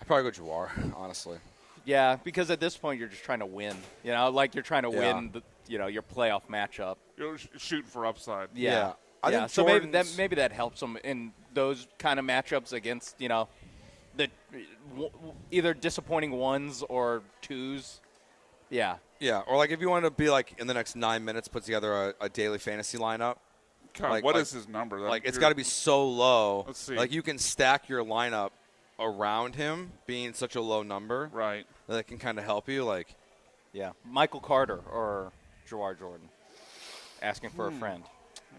I'd probably go Jawar, honestly. Yeah, because at this point you're just trying to win. You're trying to win your playoff matchup. You're shooting for upside. Yeah. I think so maybe that helps them in those kind of matchups against the either disappointing ones or twos. Yeah. Yeah, or like if you want to be like in the next 9 minutes put together a daily fantasy lineup. God, what is his number? It's got to be so low. Let's see. Like you can stack your lineup around him being such a low number. Right. That it can kind of help you. Like, Michael Carter or Jawar Jordan. Asking for a friend.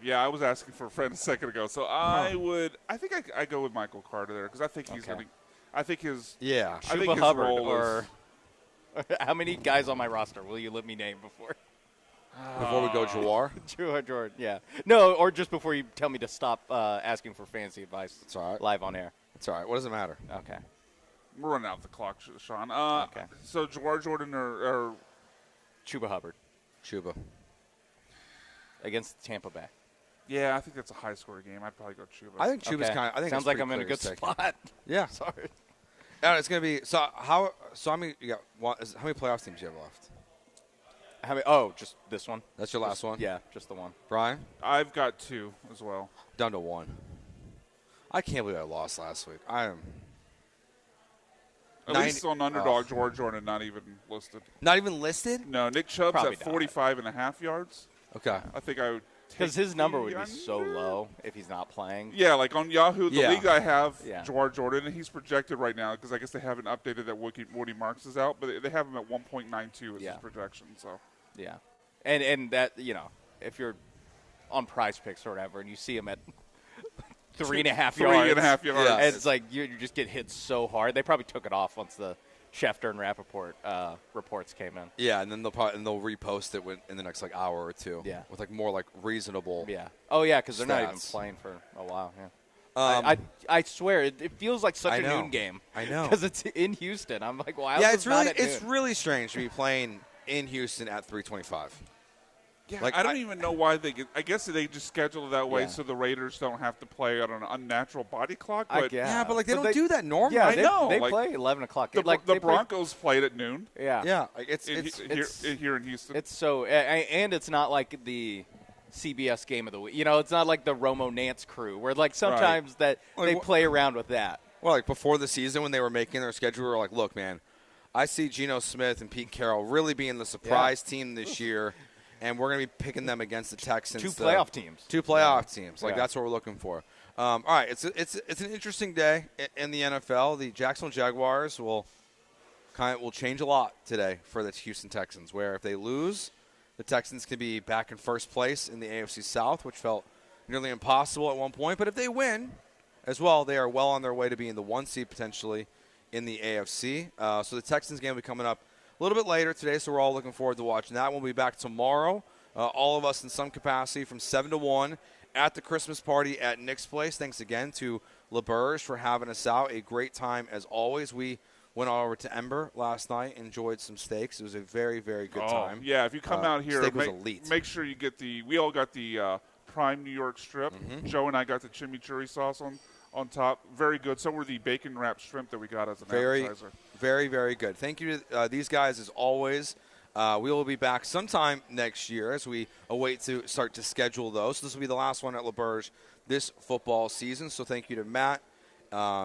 Yeah, I was asking for a friend a second ago. So I think I go with Michael Carter there because I think he's going to. I think his. Yeah. I think his Hubbard role or. How many guys on my roster will you let me name before? Before we go Jawar? Jawar Jordan, yeah. No, or just before you tell me to stop asking for fancy advice. It's all right. Live on air. It's all right. What does it matter? Okay. We're running out the clock, Sean. Okay. So Jawar Jordan or Chuba Hubbard. Chuba. Against Tampa Bay. Yeah, I think that's a high-scoring game. I'd probably go Chuba. I think Chuba's kind of. I think sounds like I'm in a good spot. Yeah. Sorry. It's going to be how many playoff teams do you have left? Just this one. That's your last one? Yeah, just the one. Brian? I've got 2 as well. Down to 1. I can't believe I lost last week. At least on underdog, George Jordan not even listed. Not even listed? No, Nick Chubb's Probably at 45.5 yards. Okay. I think I would because his number would be so low if he's not playing. Yeah, like on Yahoo, the league I have, Yeah. George Jordan, and he's projected right now because I guess they haven't updated that Woody Marks is out, but they have him at 1.92 as his projection. So yeah, and that if you're on Prize Picks or whatever, and you see him at 3.5 yards, 3.5 yards, and it's like you just get hit so hard. They probably took it off once the Schefter and Rappaport reports came in. Yeah, and then they'll repost it in the next hour or two. Yeah, with more reasonable. Yeah. Oh yeah, because they're not even playing for a while. Yeah. I swear it feels like such a noon game. I know because it's in Houston. I'm like, wow. Yeah, it's really strange to be playing in Houston at 3:25. Yeah, I don't even know why I guess they just schedule it that way so the Raiders don't have to play on an unnatural body clock. But but they don't do that normally. Yeah, I know. They play 11 o'clock. The Broncos played at noon. Yeah. It's here in Houston. It's so, and it's not like the CBS game of the week. It's not like the Romo Nance crew where sometimes that they play around with that. Well, before the season when they were making their schedule, we were like, look, man, I see Geno Smith and Pete Carroll really being the surprise team this year. And we're going to be picking them against the Texans. Two playoff teams. That's what we're looking for. All right, it's an interesting day in the NFL. The Jacksonville Jaguars will change a lot today for the Houston Texans, where if they lose, the Texans can be back in first place in the AFC South, which felt nearly impossible at one point. But if they win as well, they are well on their way to being the 1 seed potentially in the AFC. So the Texans game will be coming up a little bit later today, so we're all looking forward to watching that. We'll be back tomorrow, all of us in some capacity, from 7 to 1 at the Christmas party at Nick's Place. Thanks again to LaBerge for having us out. A great time as always. We went over to Ember last night, enjoyed some steaks. It was a very, very good time. Yeah, if you come out here, steak was elite. Make sure you get we all got the prime New York strip. Mm-hmm. Joe and I got the chimichurri sauce on top. Very good. So were the bacon wrapped shrimp that we got as an appetizer. Very, very good. Thank you to these guys as always. We will be back sometime next year as we await to start to schedule those. This will be the last one at LaBerge this football season. So thank you to Matt,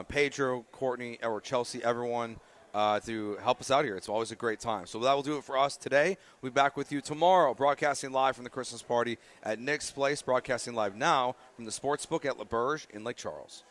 Pedro, Courtney, or Chelsea, everyone to help us out here. It's always a great time. So that will do it for us today. We'll be back with you tomorrow, broadcasting live from the Christmas party at Nick's Place, broadcasting live now from the Sportsbook at LaBerge in Lake Charles.